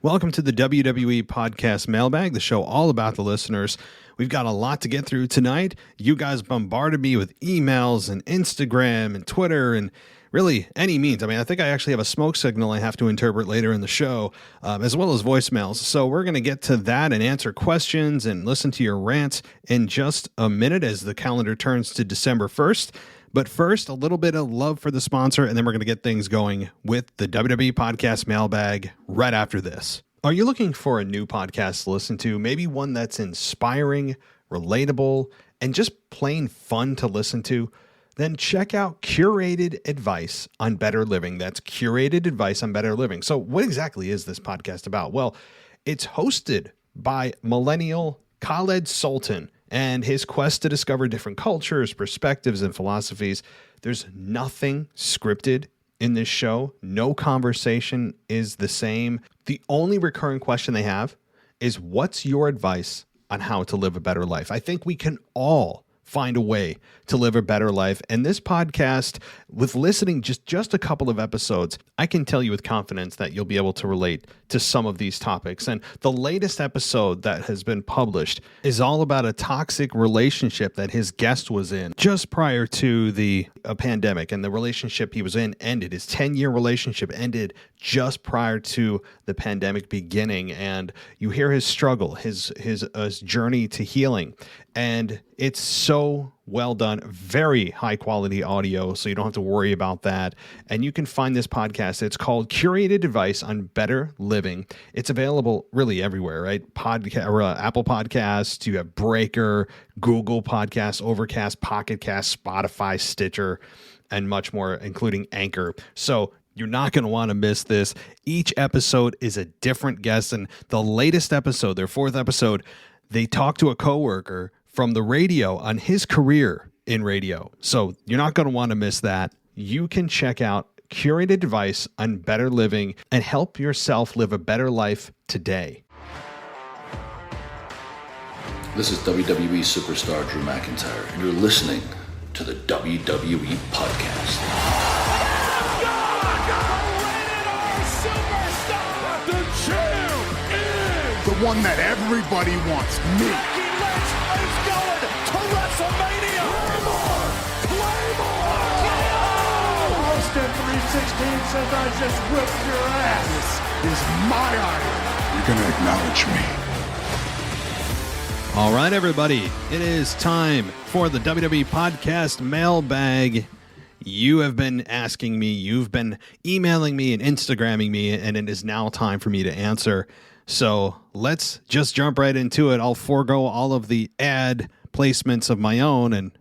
Welcome to the WWE Podcast Mailbag, the show all about the listeners. We've got a lot to get through tonight. You guys bombarded me with emails and Instagram and Twitter and really any means. I think I actually have a smoke signal I have to interpret later in the show, as well as voicemails. So we're going to get to that and answer questions and listen to your rants in just a minute as the calendar turns to December 1st. But first, a little bit of love for the sponsor, and then we're going to get things going with the WWE Podcast Mailbag right after this. Are you looking for a new podcast to listen to? Maybe one that's inspiring, relatable, and just plain fun to listen to? Then check out Curated Advice on Better Living. That's Curated Advice on Better Living. So what exactly is this podcast about? Well, it's hosted by millennial Khaled Sultan and his quest to discover different cultures, perspectives, and philosophies. There's nothing scripted in this show. No conversation is the same. The only recurring question they have is, what's your advice on how to live a better life? I think we can all find a way to live a better life. And this podcast, with listening just a couple of episodes, I can tell you with confidence that you'll be able to relate to some of these topics. And the latest episode that has been published is all about a toxic relationship that his guest was in just prior to the pandemic. And the relationship he was in ended. His 10-year relationship ended just prior to the pandemic beginning. And you hear his struggle, his journey to healing. And it's so well done, very high quality audio, so you don't have to worry about that. And you can find this podcast. It's called Curated Advice on Better Living. It's available really everywhere, right? Apple Podcasts, you have Breaker, Google Podcasts, Overcast, Pocket Cast, Spotify, Stitcher, and much more, including Anchor. So you're not going to want to miss this. Each episode is a different guest, and the latest episode, their fourth episode, they talk to a coworker from the radio on his career in radio. So you're not going to want to miss that. You can check out Curated Advice on Better Living and help yourself live a better life today. This is WWE superstar Drew McIntyre, and you're listening to the WWE Podcast. The champ is the one that everybody wants, me. Is going to WrestleMania. Claymore. Austin 316 says I just whipped your ass. This is my idol. You're going to acknowledge me. All right, everybody. It is time for the WWE Podcast Mailbag. You have been asking me, you've been emailing me and Instagramming me, and it is now time for me to answer. So let's just jump right into it. I'll forego all of the ad placements of my own and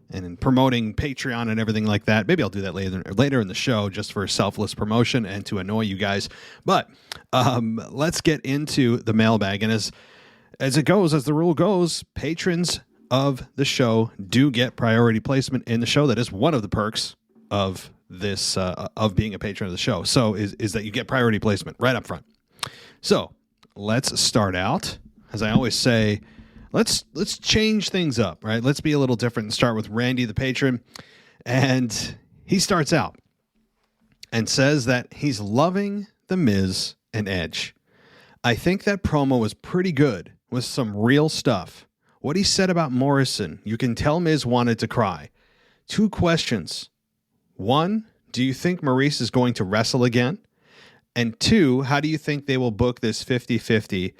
promoting Patreon and everything like that. Maybe I'll do that later in the show just for selfless promotion and to annoy you guys. But let's get into the mailbag. And as the rule goes, patrons of the show do get priority placement in the show. That is one of the perks of this of being a patron of the show. So is that you get priority placement right up front. So let's start out. As I always say, let's change things up, right? Let's be a little different and start with Randy, the patron. And he starts out and says that he's loving The Miz and Edge. I think that promo was pretty good with some real stuff. What he said about Morrison, you can tell Miz wanted to cry. 2 questions. 1, do you think Maurice is going to wrestle again? And 2, how do you think they will book this 50-50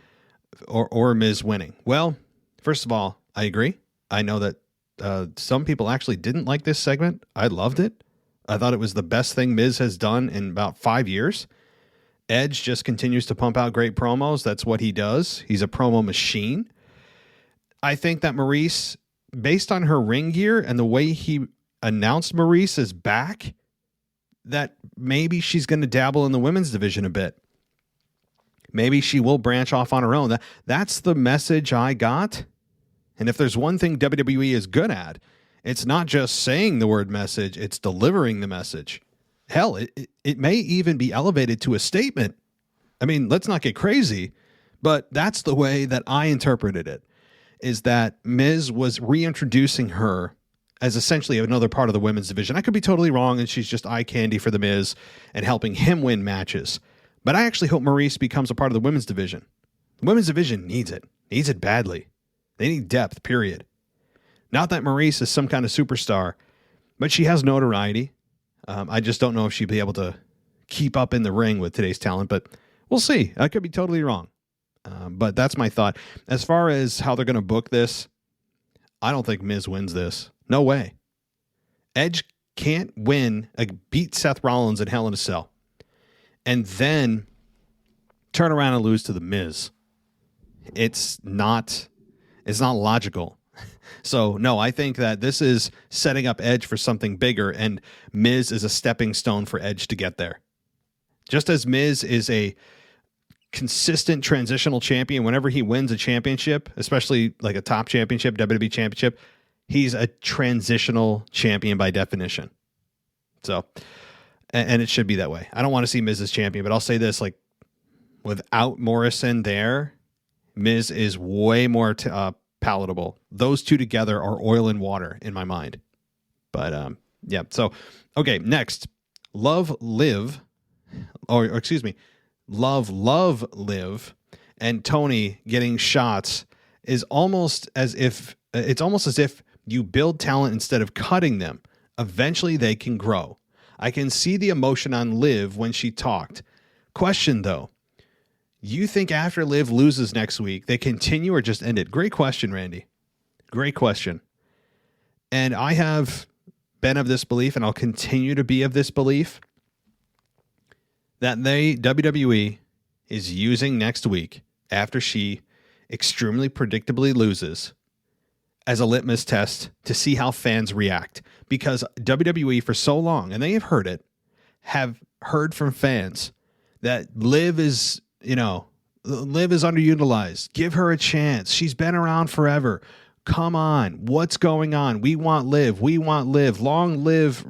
or Miz winning? Well, first of all, I agree. I know that some people actually didn't like this segment. I loved it. I thought it was the best thing Miz has done in about 5 years. Edge just continues to pump out great promos. That's what he does. He's a promo machine. I think that Maurice, based on her ring gear and the way he announced Maurice is back, that maybe she's going to dabble in the women's division a bit. Maybe she will branch off on her own. That's the message I got. And if there's one thing WWE is good at, it's not just saying the word message, it's delivering the message. Hell, it may even be elevated to a statement. I mean, let's not get crazy, but that's the way that I interpreted it, is that Miz was reintroducing her as essentially another part of the women's division. I could be totally wrong, and she's just eye candy for The Miz and helping him win matches. But I actually hope Maurice becomes a part of the women's division. The women's division needs it badly. They need depth, period. Not that Maurice is some kind of superstar, but she has notoriety. I just don't know if she'd be able to keep up in the ring with today's talent, but we'll see. I could be totally wrong. But that's my thought. As far as how they're going to book this, I don't think Miz wins this. No way. Edge can't beat Seth Rollins in Hell in a Cell, and then turn around and lose to the Miz. It's not logical. So no, I think that this is setting up Edge for something bigger, and Miz is a stepping stone for Edge to get there. Just as Miz is a consistent transitional champion, whenever he wins a championship, especially like a top championship, WWE championship, he's a transitional champion by definition. So, and it should be that way. I don't want to see Miz as champion, but I'll say this, like, without Morrison there, Miz is way more palatable. Those two together are oil and water in my mind. But, yeah. So, okay, next. Love, Liv, and Tony getting shots is almost as if you build talent instead of cutting them. Eventually they can grow. I can see the emotion on Liv when she talked. Question though, you think after Liv loses next week, they continue or just end it? Great question, Randy. Great question. And I have been of this belief, and I'll continue to be of this belief, that WWE is using next week, after she extremely predictably loses, as a litmus test to see how fans react. Because WWE for so long, and they have heard from fans that Liv is underutilized. Give her a chance. She's been around forever. Come on. What's going on? We want Liv. Long live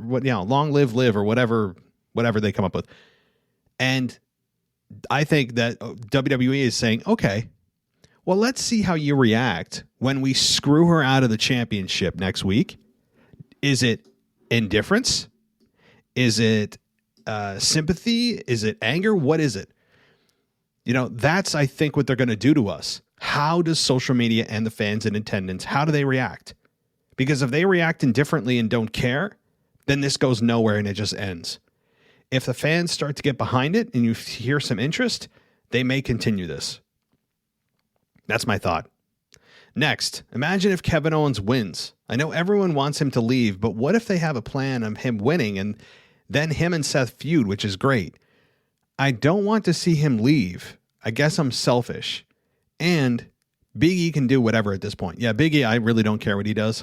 Liv, or whatever they come up with. And I think that WWE is saying, okay, well, let's see how you react when we screw her out of the championship next week. Is it indifference? Is it sympathy? Is it anger? What is it? That's, I think, what they're going to do to us. How does social media and the fans in attendance, how do they react? Because if they react indifferently and don't care, then this goes nowhere and it just ends. If the fans start to get behind it and you hear some interest, they may continue this. That's my thought. Next, imagine if Kevin Owens wins. I know everyone wants him to leave, but what if they have a plan of him winning and then him and Seth feud, which is great? I don't want to see him leave. I guess I'm selfish. And Big E can do whatever at this point. Yeah, Big E, I really don't care what he does.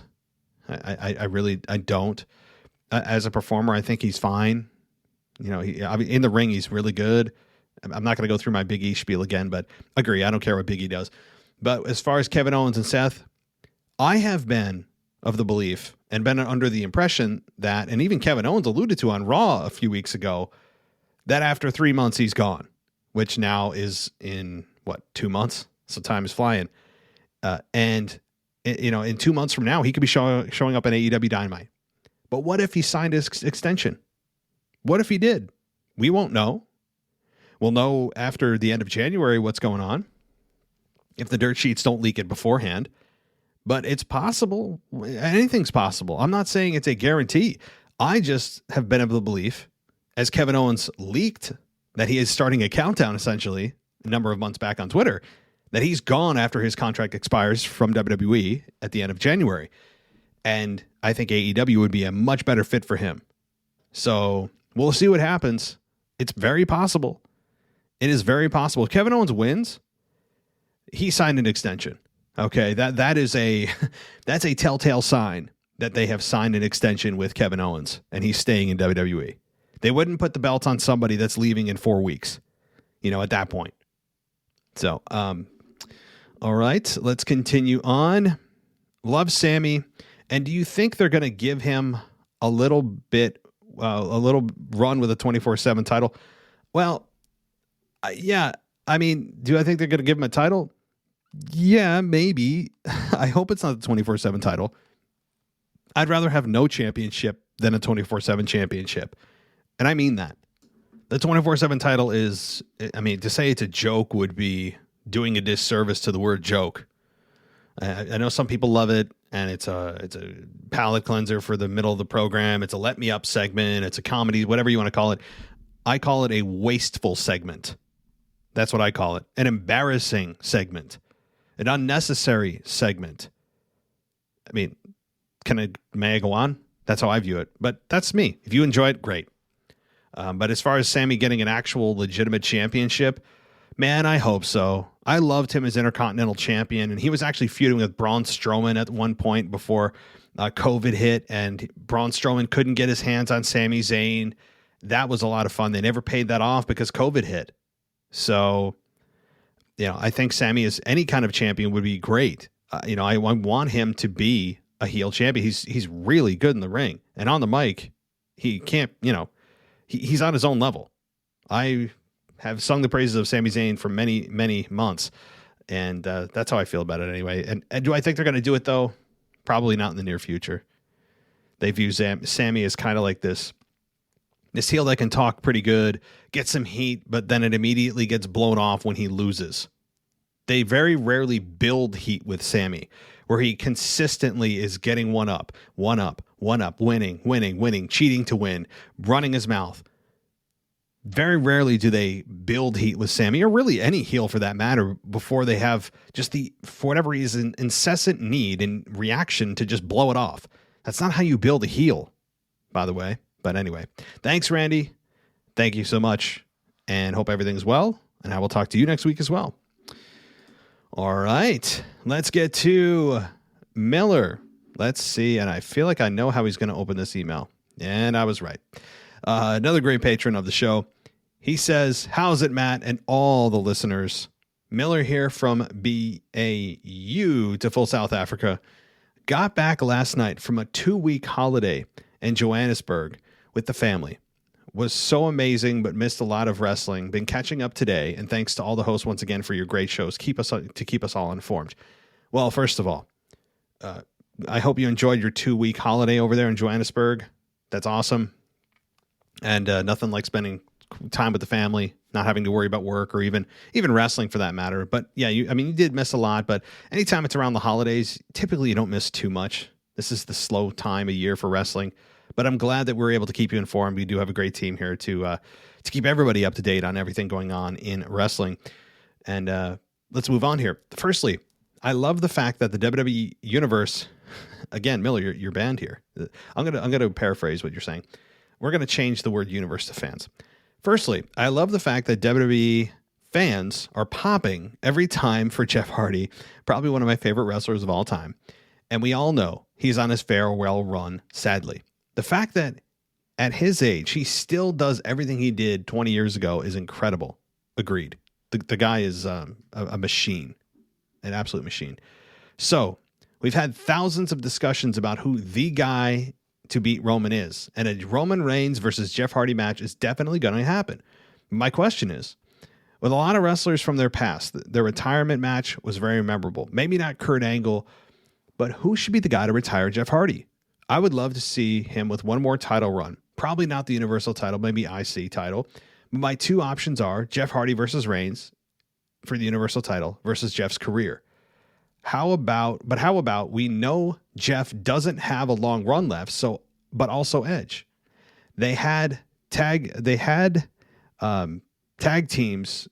I really don't. As a performer, I think he's fine. In the ring, he's really good. I'm not going to go through my Big E spiel again, but agree, I don't care what Big E does. But as far as Kevin Owens and Seth, I have been of the belief and been under the impression that, and even Kevin Owens alluded to on Raw a few weeks ago, that after 3 months he's gone, which now is in 2 months? So time is flying. And in 2 months from now, he could be showing up in AEW Dynamite. But what if he signed his extension? What if he did? We won't know. We'll know after the end of January what's going on, if the dirt sheets don't leak it beforehand. But it's possible. Anything's possible. I'm not saying it's a guarantee. I just have been of the belief, as Kevin Owens leaked that he is starting a countdown, essentially, a number of months back on Twitter, that he's gone after his contract expires from WWE at the end of January. And I think AEW would be a much better fit for him. So we'll see what happens. It's very possible. It is very possible. If Kevin Owens wins, he signed an extension. Okay, that is that's a telltale sign that they have signed an extension with Kevin Owens and he's staying in WWE. They wouldn't put the belt on somebody that's leaving in 4 weeks, at that point. So, all right, let's continue on. Love Sammy. And do you think they're going to give him a little run with a 24/7 title? Well, yeah. I mean, do I think they're going to give him a title? Yeah, maybe. I hope it's not the 24/7 title. I'd rather have no championship than a 24/7 championship. And I mean that. The 24/7 title is, I mean, to say it's a joke would be doing a disservice to the word joke. I know some people love it, and it's a palate cleanser for the middle of the program. It's a let me up segment. It's a comedy, whatever you want to call it. I call it a wasteful segment. That's what I call it. An embarrassing segment, an unnecessary segment. I mean, may I go on? That's how I view it. But that's me. If you enjoy it, great. But as far as Sammy getting an actual legitimate championship, man, I hope so. I loved him as Intercontinental Champion, and he was actually feuding with Braun Strowman at one point before COVID hit, and Braun Strowman couldn't get his hands on Sami Zayn. That was a lot of fun. They never paid that off because COVID hit. So, I think Sammy as any kind of champion would be great. I want him to be a heel champion. He's really good in the ring, and on the mic, he can't. He's on his own level. I have sung the praises of Sami Zayn for many, many months, and that's how I feel about it anyway. And do I think they're going to do it, though? Probably not in the near future. They view Sammy as kind of like this heel that can talk pretty good, get some heat, but then it immediately gets blown off when he loses. They very rarely build heat with Sammy, where he consistently is getting one up, winning, cheating to win, running his mouth. Very rarely do they build heat with Sammy, or really any heel for that matter, before they have just for whatever reason, incessant need and reaction to just blow it off. That's not how you build a heel, by the way. But anyway, thanks, Randy. Thank you so much, and hope everything's well, and I will talk to you next week as well. All right, let's get to Miller. Let's see, and I feel like I know how he's going to open this email, and I was right. Another great patron of the show. He says, how's it, Matt, and all the listeners? Miller here from BAU to full South Africa. Got back last night from a 2-week holiday in Johannesburg with the family. Was so amazing, but missed a lot of wrestling. Been catching up today, and thanks to all the hosts once again for your great shows. Keep us all informed. Well, first of all, I hope you enjoyed your 2-week holiday over there in Johannesburg. That's awesome. And nothing like spending time with the family, not having to worry about work or even wrestling for that matter. But yeah, you did miss a lot, but anytime it's around the holidays, typically you don't miss too much. This is the slow time of year for wrestling, but I'm glad that we're able to keep you informed. We do have a great team here to keep everybody up to date on everything going on in wrestling. And let's move on here. Firstly, I love the fact that the WWE Universe, again, Miller, you're banned here. I'm gonna paraphrase what you're saying. We're going to change the word universe to fans. Firstly, I love the fact that WWE fans are popping every time for Jeff Hardy, probably one of my favorite wrestlers of all time. And we all know he's on his farewell run, sadly. The fact that at his age, he still does everything he did 20 years ago is incredible. Agreed. The guy is a machine, an absolute machine. So we've had thousands of discussions about who the guy to beat Roman is, and a Roman Reigns versus Jeff Hardy match is definitely going to happen. My question is, with a lot of wrestlers from their past, their retirement match was very memorable. Maybe not Kurt Angle, but who should be the guy to retire Jeff Hardy? I would love to see him with one more title run. Probably not the Universal title, maybe IC title. My two options are Jeff Hardy versus Reigns for the Universal title versus Jeff's career. How about we know Jeff doesn't have a long run left, but also Edge. They had tag teams,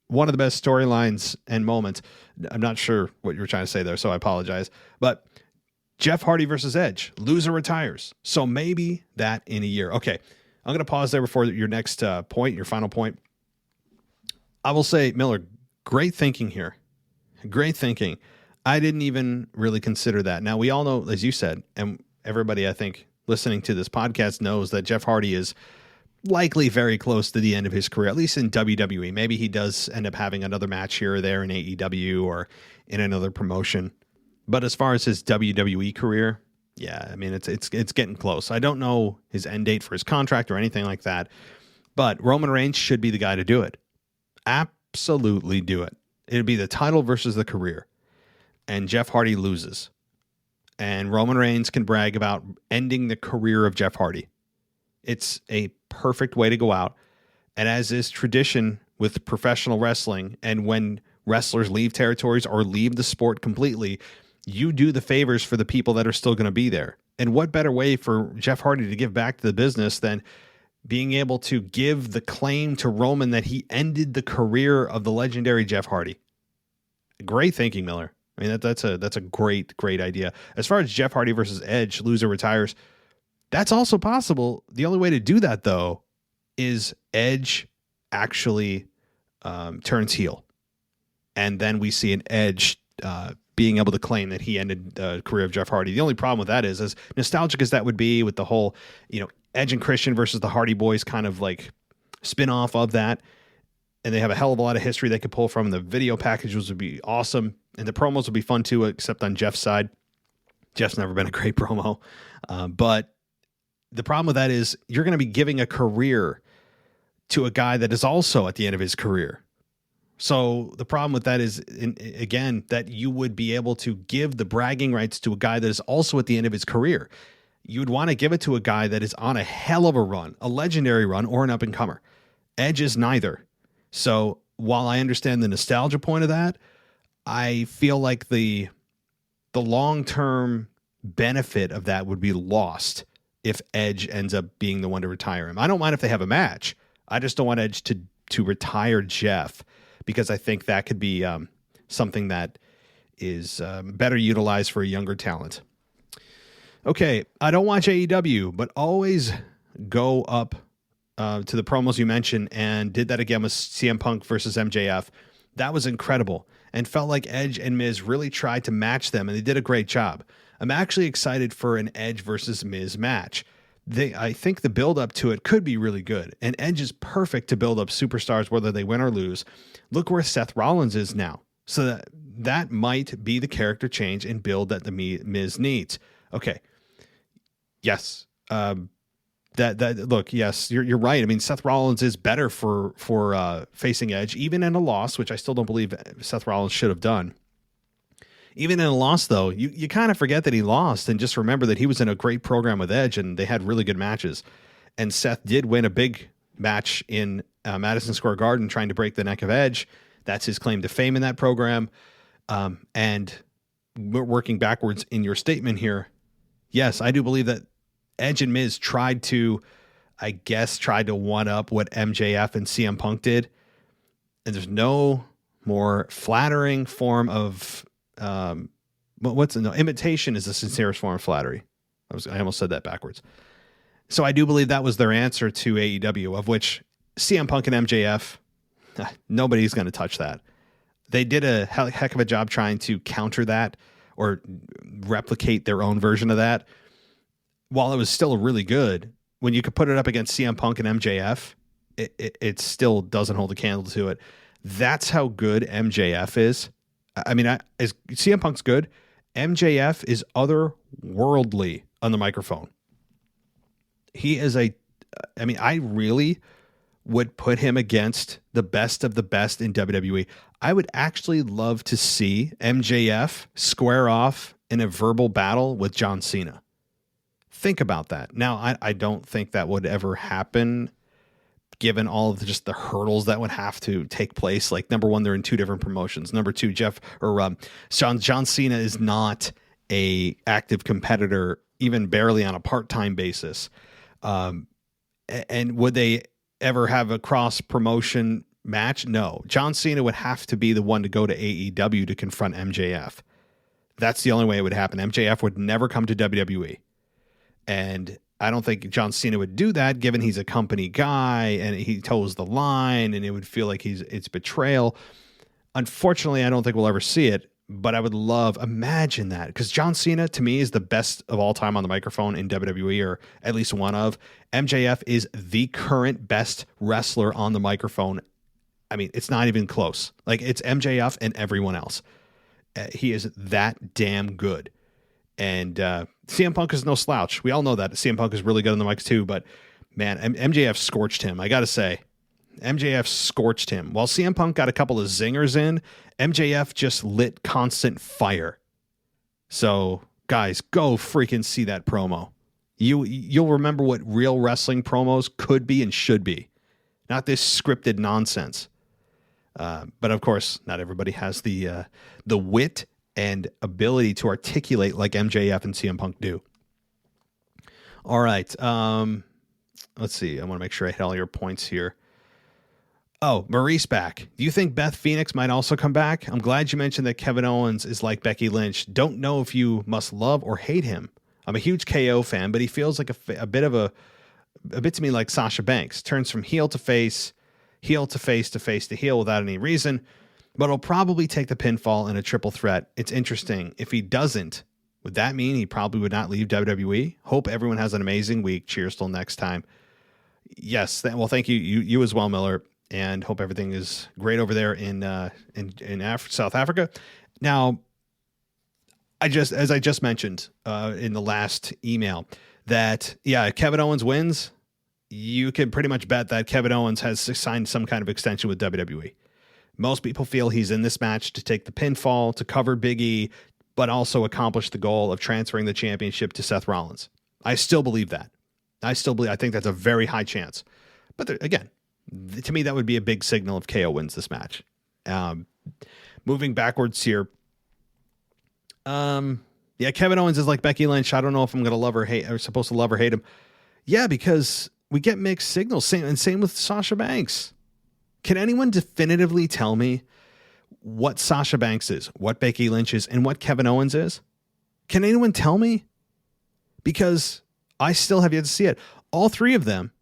one of the best storylines and moments. I'm not sure what you were trying to say there, so I apologize. But Jeff Hardy versus Edge, loser retires. So maybe that in a year. Okay, I'm going to pause there before your next point, your final point. I will say, Miller, great thinking here. Great thinking. I didn't even really consider that. Now, we all know, as you said, and everybody, I think, listening to this podcast knows that Jeff Hardy is likely very close to the end of his career, at least in WWE. Maybe he does end up having another match here or there in AEW or in another promotion. But as far as his WWE career, yeah, I mean, it's getting close. I don't know his end date for his contract or anything like that, but Roman Reigns should be the guy to do it. Absolutely do it. It'd be the title versus the career. And Jeff Hardy loses. And Roman Reigns can brag about ending the career of Jeff Hardy. It's a perfect way to go out. And as is tradition with professional wrestling, and when wrestlers leave territories or leave the sport completely, you do the favors for the people that are still going to be there. And what better way for Jeff Hardy to give back to the business than being able to give the claim to Roman that he ended the career of the legendary Jeff Hardy? Great thinking, Miller. I mean, that's a great idea. As far as Jeff Hardy versus Edge, loser retires, that's also possible. The only way to do that, though, is Edge actually turns heel. And then we see an Edge being able to claim that he ended the career of Jeff Hardy. The only problem with that is, as nostalgic as that would be with the whole, Edge and Christian versus the Hardy Boys kind of like spin-off of that, and they have a hell of a lot of history they could pull from. The video packages would be awesome, and the promos would be fun too, except on Jeff's side. Jeff's never been a great promo. But the problem with that is you're going to be giving a career to a guy that is also at the end of his career. So the problem with that is, again, that you would be able to give the bragging rights to a guy that is also at the end of his career. You would want to give it to a guy that is on a hell of a run, a legendary run, or an up-and-comer. Edge is neither. So while I understand the nostalgia point of that, I feel like the long-term benefit of that would be lost if Edge ends up being the one to retire him. I don't mind if they have a match. I just don't want Edge to retire Jeff, because I think that could be something that is better utilized for a younger talent. Okay, I don't watch AEW, but always go up to the promos you mentioned, and did that again with CM Punk versus MJF. That was incredible, and felt like Edge and Miz really tried to match them, and they did a great job. I'm actually excited for an Edge versus Miz match. I think the build up to it could be really good, and Edge is perfect to build up superstars whether they win or lose. Look where Seth Rollins is now, so that might be the character change and build that the Miz needs. Okay, yes, look, yes, you're right. I mean, Seth Rollins is better for facing Edge, even in a loss, which I still don't believe Seth Rollins should have done. Even in a loss, though, you kind of forget that he lost and just remember that he was in a great program with Edge and they had really good matches. And Seth did win a big match in Madison Square Garden trying to break the neck of Edge. That's his claim to fame in that program. And we're working backwards in your statement here. Yes, I do believe that Edge and Miz tried to one up what MJF and CM Punk did. And there's no more flattering form of imitation is the sincerest form of flattery. I almost said that backwards. So I do believe that was their answer to AEW, of which CM Punk and MJF, nobody's going to touch that. They did a heck of a job trying to counter that or replicate their own version of that. While it was still really good, when you could put it up against CM Punk and MJF, it still doesn't hold a candle to it. That's how good MJF is. I mean, as CM Punk's good, MJF is otherworldly on the microphone. He is I really would put him against the best of the best in WWE. I would actually love to see MJF square off in a verbal battle with John Cena. Think about that. Now, I don't think that would ever happen, given all of just the hurdles that would have to take place. Like, number one, they're in two different promotions. Number two, John Cena is not a active competitor, even barely on a part-time basis. And would they ever have a cross-promotion match? No. John Cena would have to be the one to go to AEW to confront MJF. That's the only way it would happen. MJF would never come to WWE. And I don't think John Cena would do that, given he's a company guy and he toes the line, and it would feel like it's betrayal. Unfortunately, I don't think we'll ever see it, but I would imagine that, because John Cena, to me, is the best of all time on the microphone in WWE, or at least one of. MJF is the current best wrestler on the microphone. I mean, it's not even close. Like, it's MJF and everyone else. He is that damn good. And CM Punk is no slouch. We all know that. CM Punk is really good on the mics too, but man, MJF scorched him. I got to say, MJF scorched him. While CM Punk got a couple of zingers in, MJF just lit constant fire. So guys, go freaking see that promo. You'll remember what real wrestling promos could be and should be. not this scripted nonsense. But of course, not everybody has the wit and ability to articulate like MJF and CM Punk do. All right. Let's see. I want to make sure I hit all your points here. Oh, Maurice back. Do you think Beth Phoenix might also come back? I'm glad you mentioned that Kevin Owens is like Becky Lynch. Don't know if you must love or hate him. I'm a huge KO fan, but he feels like a bit to me like Sasha Banks. Turns from heel to face to face to heel without any reason, but he'll probably take the pinfall in a triple threat. It's interesting. If he doesn't, would that mean he probably would not leave WWE? Hope everyone has an amazing week. Cheers till next time. Yes. Well, thank you. You as well, Miller. And hope everything is great over there in South Africa. Now, as I just mentioned in the last email, that Kevin Owens wins. You can pretty much bet that Kevin Owens has signed some kind of extension with WWE. Most people feel he's in this match to take the pinfall, to cover Big E, but also accomplish the goal of transferring the championship to Seth Rollins. I still believe that. I think that's a very high chance. But again, to me, that would be a big signal if KO wins this match. Moving backwards here. Kevin Owens is like Becky Lynch. I don't know if I'm going to love or hate, or supposed to love or hate him. Yeah, because we get mixed signals. Same with Sasha Banks. Can anyone definitively tell me what Sasha Banks is, what Becky Lynch is, and what Kevin Owens is? Can anyone tell me? Because I still have yet to see it. All three of them,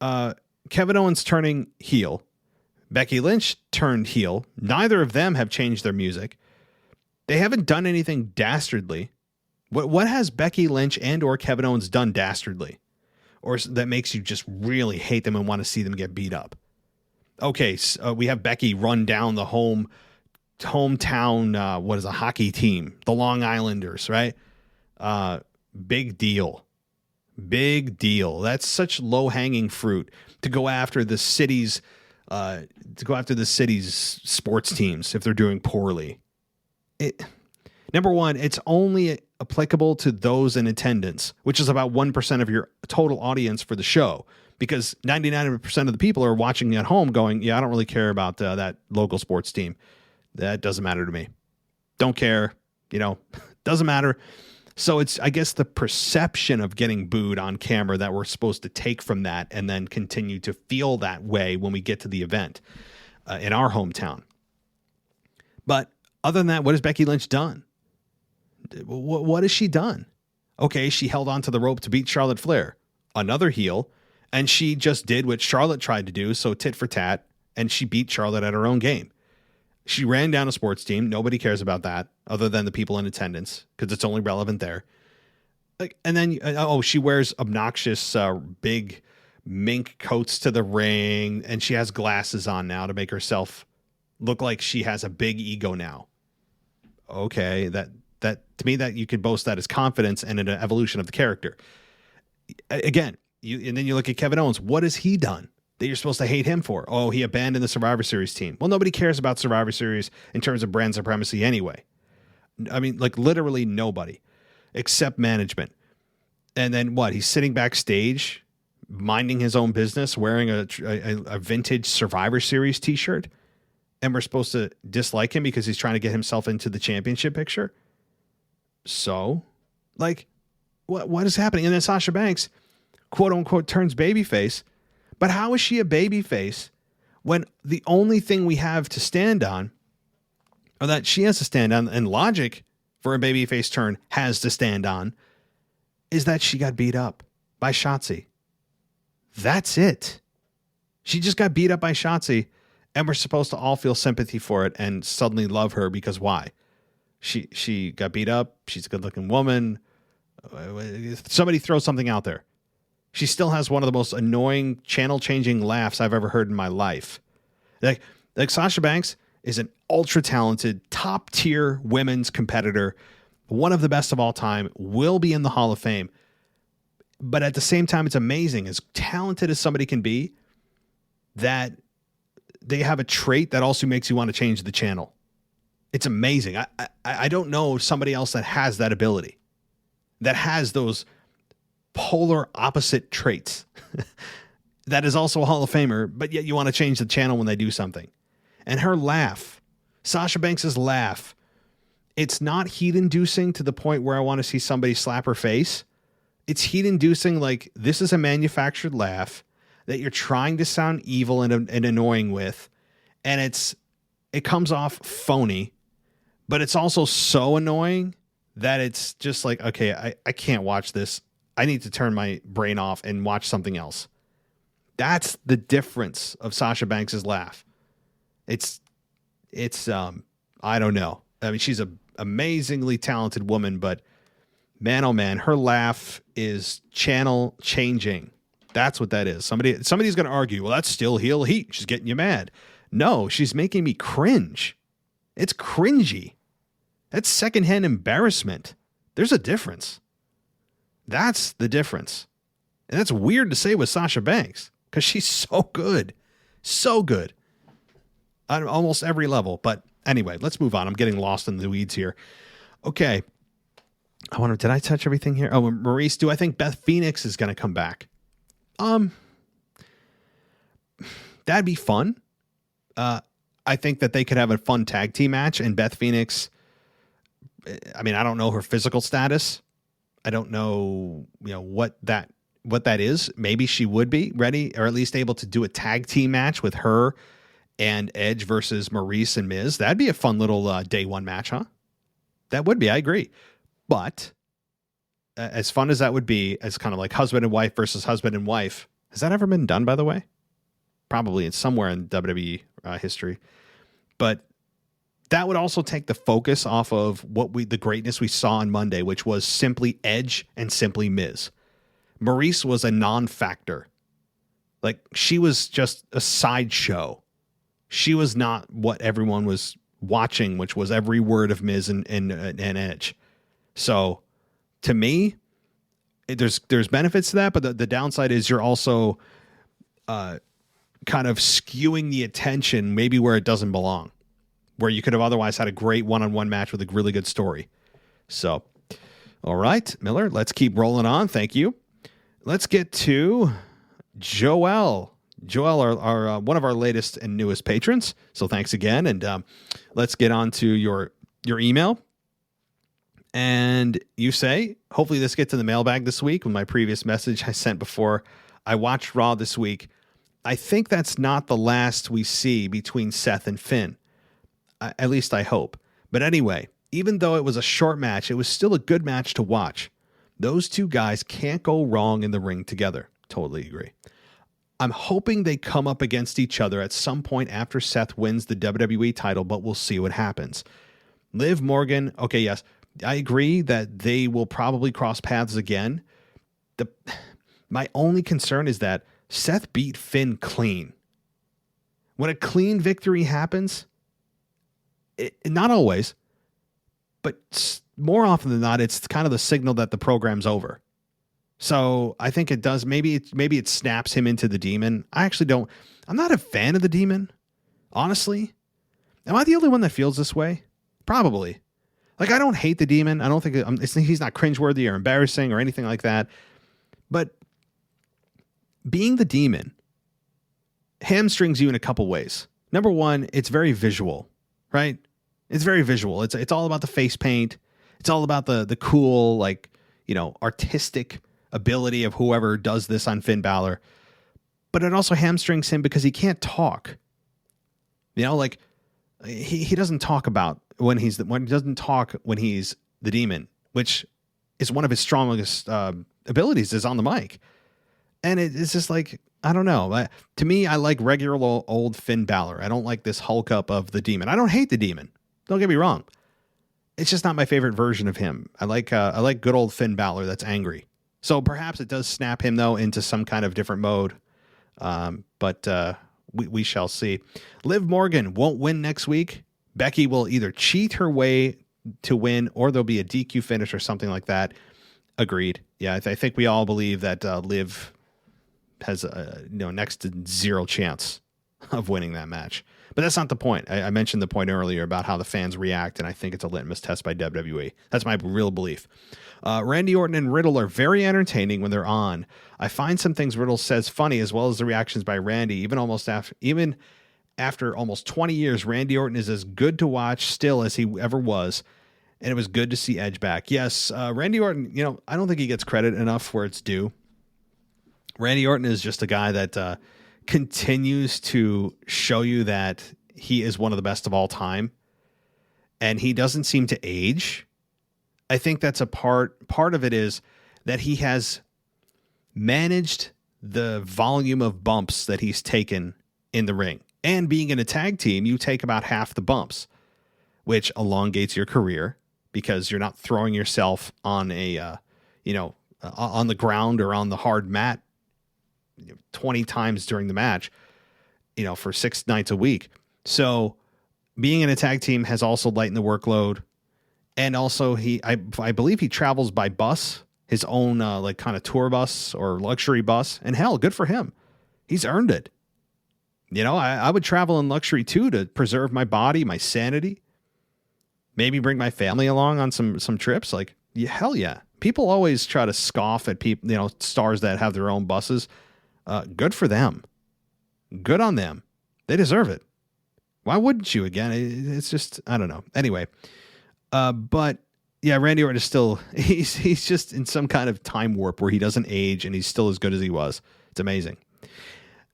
Kevin Owens turning heel, Becky Lynch turned heel. Neither of them have changed their music. They haven't done anything dastardly. What has Becky Lynch and or Kevin Owens done dastardly? Or that makes you just really hate them and want to see them get beat up? Okay, so we have Becky run down the hometown, a hockey team? The Long Islanders, right? Big deal. Big deal. That's such low-hanging fruit to go after the city's sports teams if they're doing poorly. Number one, it's only applicable to those in attendance, which is about 1% of your total audience for the show, because 99% of the people are watching at home going, I don't really care about that local sports team. That doesn't matter to me. Don't care. Doesn't matter. So it's, I guess, the perception of getting booed on camera that we're supposed to take from that and then continue to feel that way when we get to the event in our hometown. But other than that, what has Becky Lynch done? What has she done? Okay, she held onto the rope to beat Charlotte Flair, another heel, and she just did what Charlotte tried to do, so tit for tat, and she beat Charlotte at her own game. She ran down a sports team. Nobody cares about that other than the people in attendance because it's only relevant there. And then, she wears obnoxious big mink coats to the ring, and she has glasses on now to make herself look like she has a big ego now. Okay, that to me, that you could boast that as confidence and an evolution of the character. Again, and then you look at Kevin Owens. What has he done that you're supposed to hate him for? Oh, he abandoned the Survivor Series team. Well, nobody cares about Survivor Series in terms of brand supremacy anyway. I mean, like literally nobody except management. And then what? He's sitting backstage, minding his own business, wearing a vintage Survivor Series t-shirt. And we're supposed to dislike him because he's trying to get himself into the championship picture. So, what is happening? And then Sasha Banks, quote unquote, turns babyface. But how is she a babyface when the only thing we have to stand on, or that she has to stand on, and logic for a babyface turn has to stand on, is that she got beat up by Shotzi. That's it. She just got beat up by Shotzi, and we're supposed to all feel sympathy for it and suddenly love her because why? She got beat up. She's a good-looking woman. Somebody throw something out there. She still has one of the most annoying channel-changing laughs I've ever heard in my life. Like Sasha Banks is an ultra-talented, top-tier women's competitor, one of the best of all time, will be in the Hall of Fame. But at the same time, it's amazing, as talented as somebody can be, that they have a trait that also makes you want to change the channel. It's amazing. I don't know somebody else that has that ability, that has those polar opposite traits. that is also a Hall of Famer, but yet you want to change the channel when they do something. And her laugh, Sasha Banks' laugh, it's not heat-inducing to the point where I want to see somebody slap her face. It's heat-inducing like this is a manufactured laugh that you're trying to sound evil and annoying with, and it comes off phony, but it's also so annoying that it's just like, okay, I can't watch this. I need to turn my brain off and watch something else. That's the difference of Sasha Banks' laugh. It's I don't know. I mean, she's an amazingly talented woman, but man, oh man, her laugh is channel changing. That's what that is. Somebody's going to argue, well, that's still heel heat. She's getting you mad. No, she's making me cringe. It's cringy. That's secondhand embarrassment. There's a difference. That's the difference. And that's weird to say with Sasha Banks because she's so good. So good. On almost every level. But anyway, let's move on. I'm getting lost in the weeds here. Okay. I wonder, did I touch everything here? Oh, Maurice, do I think Beth Phoenix is going to come back? That'd be fun. I think that they could have a fun tag team match, and Beth Phoenix, I mean, I don't know her physical status. I don't know, what that is. Maybe she would be ready, or at least able to do a tag team match with her and Edge versus Maurice and Miz. That'd be a fun little day one match, huh? That would be, I agree. But as fun as that would be, as kind of like husband and wife versus husband and wife, has that ever been done, by the way? Probably it's somewhere in WWE history. But that would also take the focus off of the greatness we saw on Monday, which was simply Edge and simply Miz. Maurice was a non-factor. Like, she was just a sideshow. She was not what everyone was watching, which was every word of Miz and Edge. So, to me, there's benefits to that, but the downside is you're also kind of skewing the attention maybe where it doesn't belong, where you could have otherwise had a great one-on-one match with a really good story. So, all right, Miller, let's keep rolling on. Thank you. Let's get to Joel. Joel, our one of our latest and newest patrons. So thanks again. And let's get on to your email. And you say, hopefully this gets in the mailbag this week. With my previous message I sent before I watched Raw this week, I think that's not the last we see between Seth and Finn. At least I hope. But anyway, even though it was a short match, it was still a good match to watch. Those two guys can't go wrong in the ring together. Totally agree. I'm hoping they come up against each other at some point after Seth wins the WWE title, but we'll see what happens. Liv Morgan, okay, yes, I agree that they will probably cross paths again. My only concern is that Seth beat Finn clean. When a clean victory happens, not always, but more often than not, it's kind of the signal that the program's over. So I think it does. Maybe it snaps him into the Demon. I'm not a fan of the Demon, honestly. Am I the only one that feels this way? Probably. Like, I don't hate the Demon. I don't think he's not cringeworthy or embarrassing or anything like that. But being the Demon hamstrings you in a couple ways. Number one, it's very visual, right? It's very visual. It's all about the face paint. It's all about the cool, like, artistic ability of whoever does this on Finn Balor. But it also hamstrings him because he can't talk. Like, he doesn't talk about when he's the Demon, which is one of his strongest abilities, is on the mic. And it's just like, I don't know. To me, I like regular old Finn Balor. I don't like this Hulk up of the Demon. I don't hate the Demon. Don't get me wrong. It's just not my favorite version of him. I like good old Finn Balor that's angry. So perhaps it does snap him, though, into some kind of different mode. But we shall see. Liv Morgan won't win next week. Becky will either cheat her way to win, or there'll be a DQ finish or something like that. Agreed. Yeah, I think we all believe that Liv has next to zero chance of winning that match. But that's not the point. I mentioned the point earlier about how the fans react, and I think it's a litmus test by WWE. That's my real belief. Randy Orton and Riddle are very entertaining when they're on. I find some things Riddle says funny, as well as the reactions by Randy. Even after almost 20 years, Randy Orton is as good to watch still as he ever was. And it was good to see Edge back. Yes, Randy Orton, I don't think he gets credit enough where it's due. Randy Orton is just a guy that continues to show you that he is one of the best of all time. And he doesn't seem to age. I think that's a part of it is that he has managed the volume of bumps that he's taken in the ring. And being in a tag team, you take about half the bumps, which elongates your career because you're not throwing yourself on on the ground or on the hard mat 20 times during the match, for 6 nights a week. So being in a tag team has also lightened the workload. And also I believe he travels by bus, his own kind of tour bus or luxury bus. And hell, good for him. He's earned it. I would travel in luxury too to preserve my body, my sanity. Maybe bring my family along on some trips. Hell yeah. People always try to scoff at people, stars that have their own buses. Good for them. Good on them. They deserve it. Why wouldn't you? Again, it's just, I don't know. Anyway, but yeah, Randy Orton is still, he's just in some kind of time warp where he doesn't age and he's still as good as he was. It's amazing.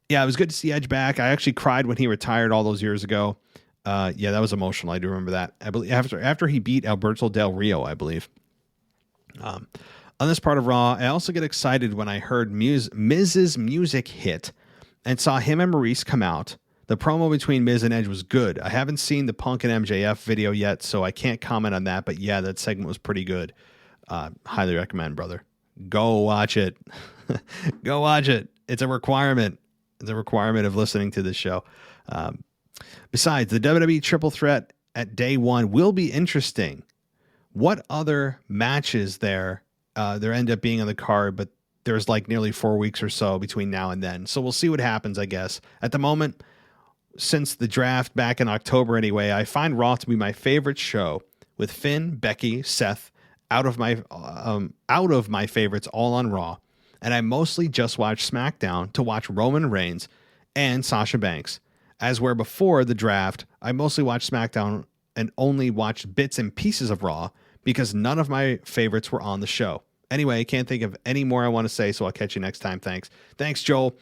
Yeah, it was good to see Edge back. I actually cried when he retired all those years ago. Yeah, that was emotional. I do remember that. I believe after he beat Alberto Del Rio, I believe. On this part of Raw, I also get excited when I heard Miz's music hit and saw him and Maurice come out. The promo between Miz and Edge was good. I haven't seen the Punk and MJF video yet, so I can't comment on that. But yeah, that segment was pretty good. Highly recommend, brother. Go watch it. Go watch it. It's a requirement. It's a requirement of listening to this show. Besides, the WWE Triple Threat at day one will be interesting. What other matches there end up being on the card, but there's nearly 4 weeks or so between now and then. So we'll see what happens, I guess. At the moment, since the draft back in October anyway, I find Raw to be my favorite show, with Finn, Becky, Seth out of my favorites all on Raw. And I mostly just watch SmackDown to watch Roman Reigns and Sasha Banks. As where before the draft, I mostly watched SmackDown and only watched bits and pieces of Raw because none of my favorites were on the show. Anyway, I can't think of any more I want to say, so I'll catch you next time. Thanks, Joel.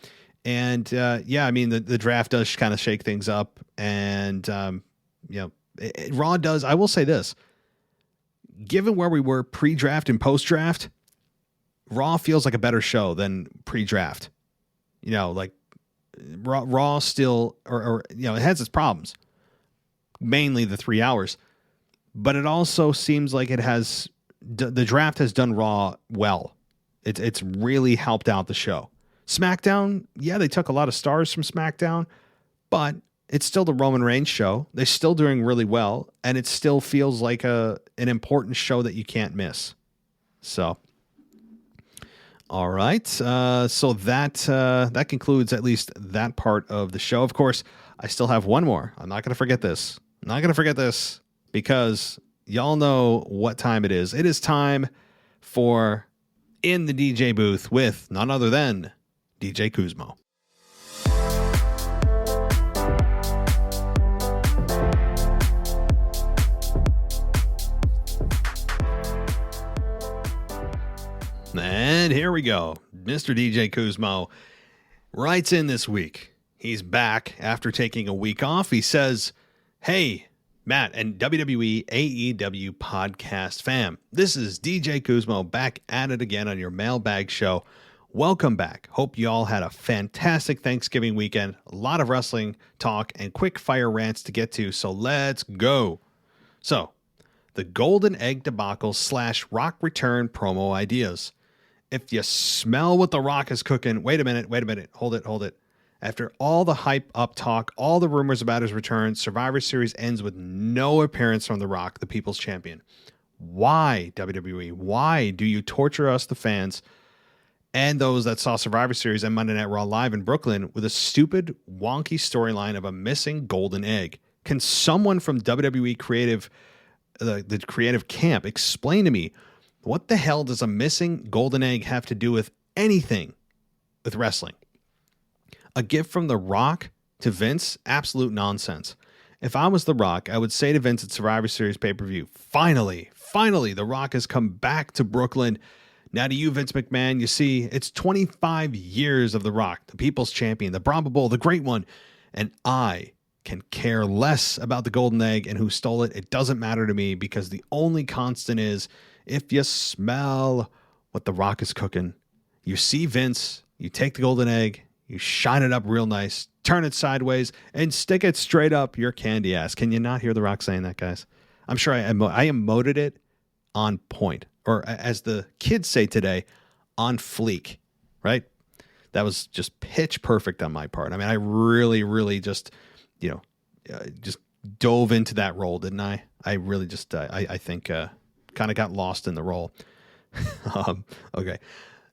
And yeah, I mean, the draft does kind of shake things up. And, Raw does. I will say this. Given where we were pre-draft and post-draft, Raw feels like a better show than pre-draft. Raw still, it has its problems. Mainly the 3 hours. But it also seems like the draft has done Raw well. It's really helped out the show. SmackDown, yeah, they took a lot of stars from SmackDown, but it's still the Roman Reigns show. They're still doing really well, and it still feels like an important show that you can't miss. So, all right. So that concludes at least that part of the show. Of course, I still have one more. I'm not going to forget this. Because y'all know what time it is. It is time for In the DJ Booth with none other than DJ Kuzmo. And here we go. Mr. DJ Kuzmo writes in this week. He's back after taking a week off. He says, "Hey, Matt and WWE AEW podcast fam. This is DJ Kuzmo back at it again on your Mailbag show. Welcome back. Hope you all had a fantastic Thanksgiving weekend. A lot of wrestling talk and quick fire rants to get to, so let's go." So, the Golden Egg debacle / Rock return promo ideas. If you smell what the Rock is cooking, wait a minute, hold it. After all the hype up talk, all the rumors about his return, Survivor Series ends with no appearance from The Rock, the People's Champion. Why, WWE? Why do you torture us, the fans, and those that saw Survivor Series and Monday Night Raw live in Brooklyn with a stupid, wonky storyline of a missing golden egg. Can someone from WWE creative, the creative camp, explain to me what the hell does a missing golden egg have to do with anything with wrestling? A gift from The Rock to Vince? Absolute nonsense. If I was The Rock, I would say to Vince at Survivor Series pay-per-view, finally, The Rock has come back to Brooklyn. Now to you, Vince McMahon, you see, it's 25 years of The Rock, the People's Champion, the Brahma Bull, the Great One, and I can care less about the golden egg and who stole it. It doesn't matter to me because the only constant is if you smell what The Rock is cooking, you see Vince, you take the golden egg, you shine it up real nice, turn it sideways, and stick it straight up your candy ass. Can you not hear The Rock saying that, guys? I'm sure I emoted it on point. Or as the kids say today, on fleek, right? That was just pitch perfect on my part. I mean, I really, really just, just dove into that role, didn't I? I really just, I think, kind of got lost in the role. Okay.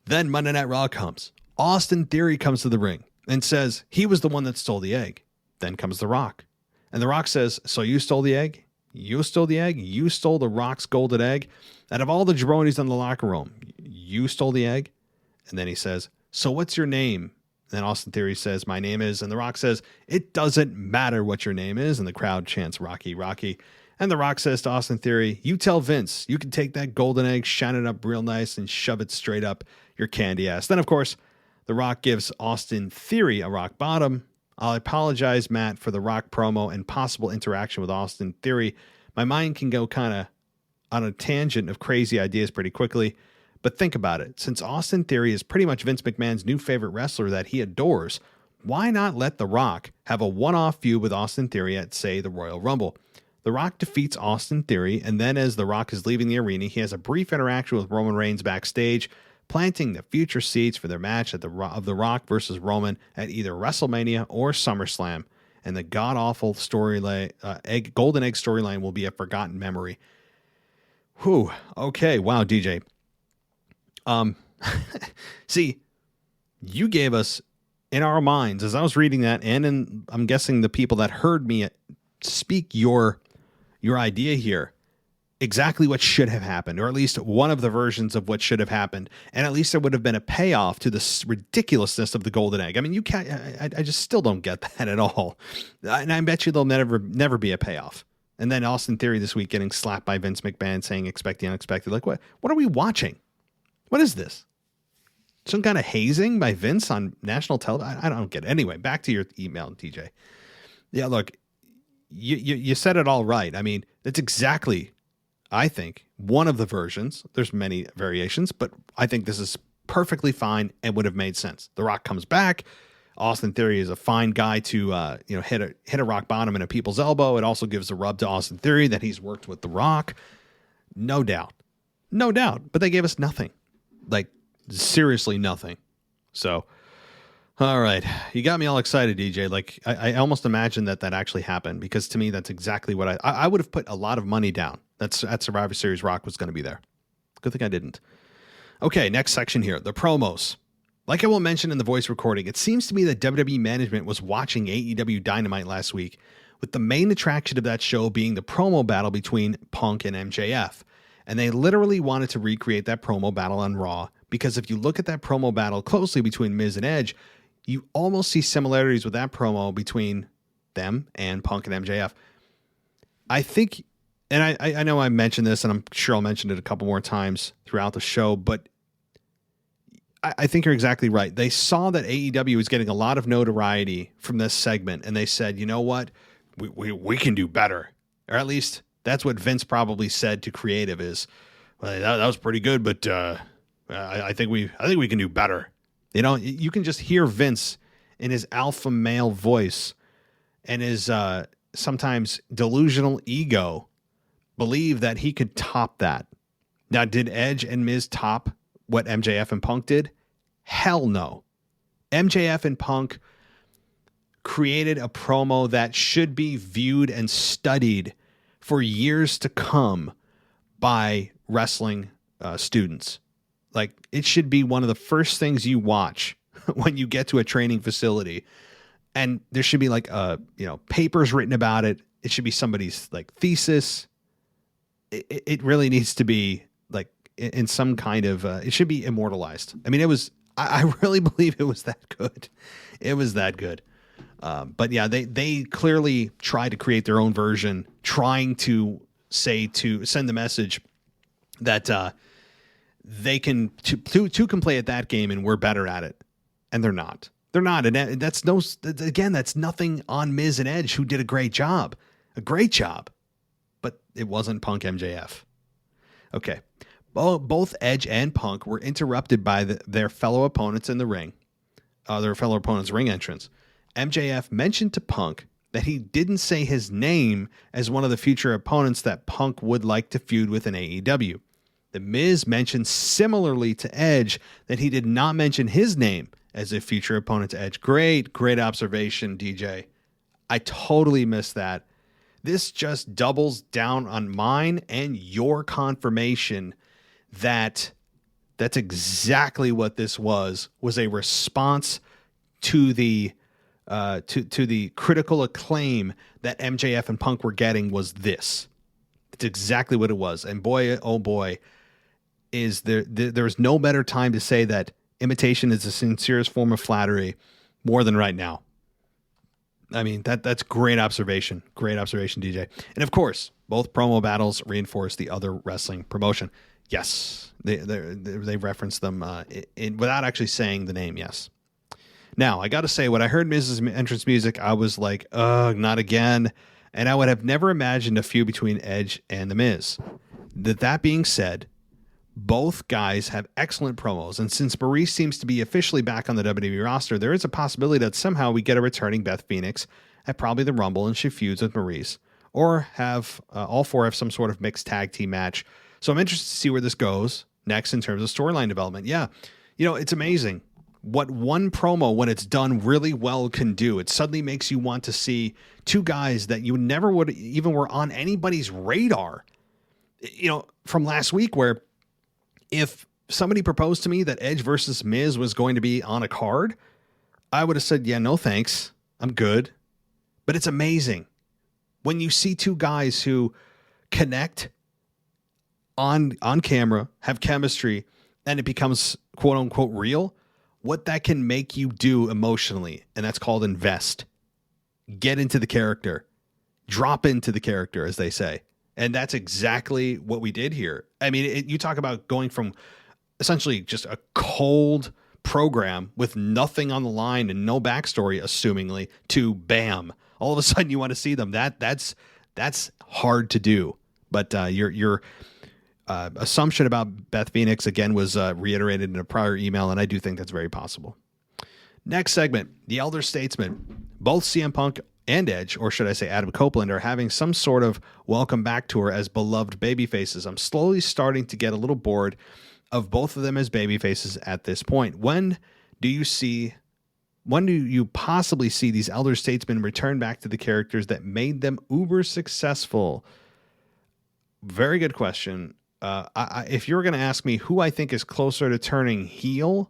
Then Monday Night Raw comes. Austin Theory comes to the ring and says he was the one that stole the egg. Then comes The Rock. And The Rock says, so you stole the egg? You stole the egg? You stole The Rock's golden egg? Out of all the jabronis in the locker room, you stole the egg? And then he says, so what's your name? And then Austin Theory says, my name is, and The Rock says, it doesn't matter what your name is. And the crowd chants, Rocky, Rocky. And The Rock says to Austin Theory, you tell Vince, you can take that golden egg, shine it up real nice, and shove it straight up your candy ass. Then, of course, The Rock gives Austin Theory a rock bottom. I'll apologize, Matt, for The Rock promo and possible interaction with Austin Theory. My mind can go kind of on a tangent of crazy ideas pretty quickly. But think about it. Since Austin Theory is pretty much Vince McMahon's new favorite wrestler that he adores, why not let The Rock have a one-off feud with Austin Theory at, say, the Royal Rumble? The Rock defeats Austin Theory, and then as The Rock is leaving the arena, he has a brief interaction with Roman Reigns backstage, planting the future seeds for their match of The Rock versus Roman at either WrestleMania or SummerSlam. And the god-awful storyline, golden egg storyline will be a forgotten memory. Whew. Okay. Wow, DJ. See, you gave us in our minds, as I was reading that, and I'm guessing the people that heard me speak your idea here, exactly what should have happened, or at least one of the versions of what should have happened. And at least there would have been a payoff to the ridiculousness of the golden egg. I mean, you can't, I just still don't get that at all. And I bet you there'll never be a payoff. And then Austin Theory this week getting slapped by Vince McMahon saying, expect the unexpected. Like, what are we watching? What is this? Some kind of hazing by Vince on national television? I don't get it. Anyway, back to your email, TJ. Yeah, look, you said it all right. I mean, that's exactly, I think, one of the versions. There's many variations, but I think this is perfectly fine and would have made sense. The Rock comes back. Austin Theory is a fine guy to hit a rock bottom in a people's elbow. It also gives a rub to Austin Theory that he's worked with The Rock. No doubt. But they gave us nothing. Like, seriously nothing. So, all right. You got me all excited, DJ. Like, I almost imagined that actually happened, because to me, that's exactly what I would have put a lot of money down. That's at Survivor Series Rock was going to be there. Good thing I didn't. Okay, next section here, the promos. Like I will mention in the voice recording, it seems to me that WWE management was watching AEW Dynamite last week, with the main attraction of that show being the promo battle between Punk and MJF. And they literally wanted to recreate that promo battle on Raw, because if you look at that promo battle closely between Miz and Edge, you almost see similarities with that promo between them and Punk and MJF. I think, and I know I mentioned this, and I'm sure I'll mention it a couple more times throughout the show, but I think you're exactly right. They saw that AEW was getting a lot of notoriety from this segment, and they said, you know what? We can do better. Or at least that's what Vince probably said to creative is, well, that was pretty good, but I think we can do better. You know, you can just hear Vince in his alpha male voice and his sometimes delusional ego believe that he could top that. Now, did Edge and Miz top what MJF and Punk did? Hell no. MJF and Punk created a promo that should be viewed and studied for years to come by wrestling students. Like, it should be one of the first things you watch when you get to a training facility. And there should be like, papers written about it. It should be somebody's like thesis. It really needs to be like in some kind of, it should be immortalized. I mean, I really believe it was that good. It was that good. But yeah, they clearly tried to create their own version, trying to send the message that, they can two can play at that game and we're better at it. And they're not. And that's that's nothing on Miz and Edge, who did a great job. But it wasn't Punk MJF. Okay. Both Edge and Punk were interrupted by their fellow opponents in the ring. Their fellow opponents' ring entrance. MJF mentioned to Punk that he didn't say his name as one of the future opponents that Punk would like to feud with in AEW. The Miz mentioned similarly to Edge that he did not mention his name as a future opponent to Edge. Great observation, DJ. I totally missed that. This just doubles down on mine and your confirmation that that's exactly what this was a response to the to the critical acclaim that MJF and Punk were getting. Was this. It's exactly what it was. And boy, oh boy, is there's no better time to say that imitation is the sincerest form of flattery more than right now. I mean, that's great observation. Great observation, DJ. And of course, both promo battles reinforce the other wrestling promotion. Yes, they reference them without actually saying the name. Yes. Now, I got to say, when I heard Miz's entrance music, I was like, ugh, not again. And I would have never imagined a feud between Edge and The Miz. That being said, both guys have excellent promos, and since Maurice seems to be officially back on the WWE roster, there is a possibility that somehow we get a returning Beth Phoenix at probably the Rumble and she feuds with Maurice, or have all four have some sort of mixed tag team match. So I'm interested to see where this goes next in terms of storyline development. Yeah, it's amazing what one promo, when it's done really well, can do. It suddenly makes you want to see two guys that you never would even were on anybody's radar. From last week, where if somebody proposed to me that Edge versus Miz was going to be on a card, I would have said, yeah, no thanks. I'm good. But it's amazing when you see two guys who connect on camera, have chemistry, and it becomes quote unquote real, what that can make you do emotionally. And that's called invest. Get into the character. Drop into the character, as they say. And that's exactly what we did here. I mean, you talk about going from essentially just a cold program with nothing on the line and no backstory, assumingly, to bam, all of a sudden you want to see them. That's hard to do. But your assumption about Beth Phoenix, again, was reiterated in a prior email, and I do think that's very possible. Next segment, the Elder Statesman. Both CM Punk and Edge, or should I say Adam Copeland, are having some sort of welcome back tour as beloved babyfaces. I'm slowly starting to get a little bored of both of them as babyfaces at this point. When do you possibly see these Elder Statesmen return back to the characters that made them uber successful? Very good question. If you're going to ask me who I think is closer to turning heel,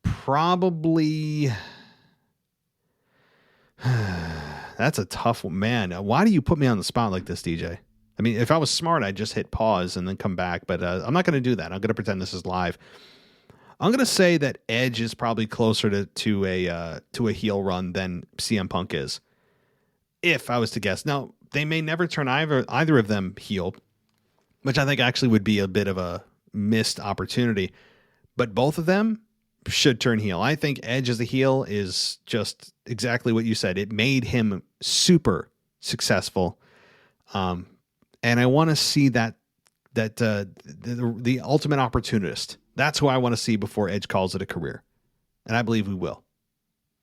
probably... That's a tough one, man. Why do you put me on the spot like this, DJ? I mean, if I was smart, I'd just hit pause and then come back, but I'm not going to do that. I'm going to pretend this is live. I'm going to say that Edge is probably closer to a heel run than CM Punk is, if I was to guess. Now, they may never turn either of them heel, which I think actually would be a bit of a missed opportunity, but both of them should turn heel. I think Edge as a heel is just exactly what you said. It made him super successful. And I want to see the ultimate opportunist. That's who I want to see before Edge calls it a career. And I believe we will.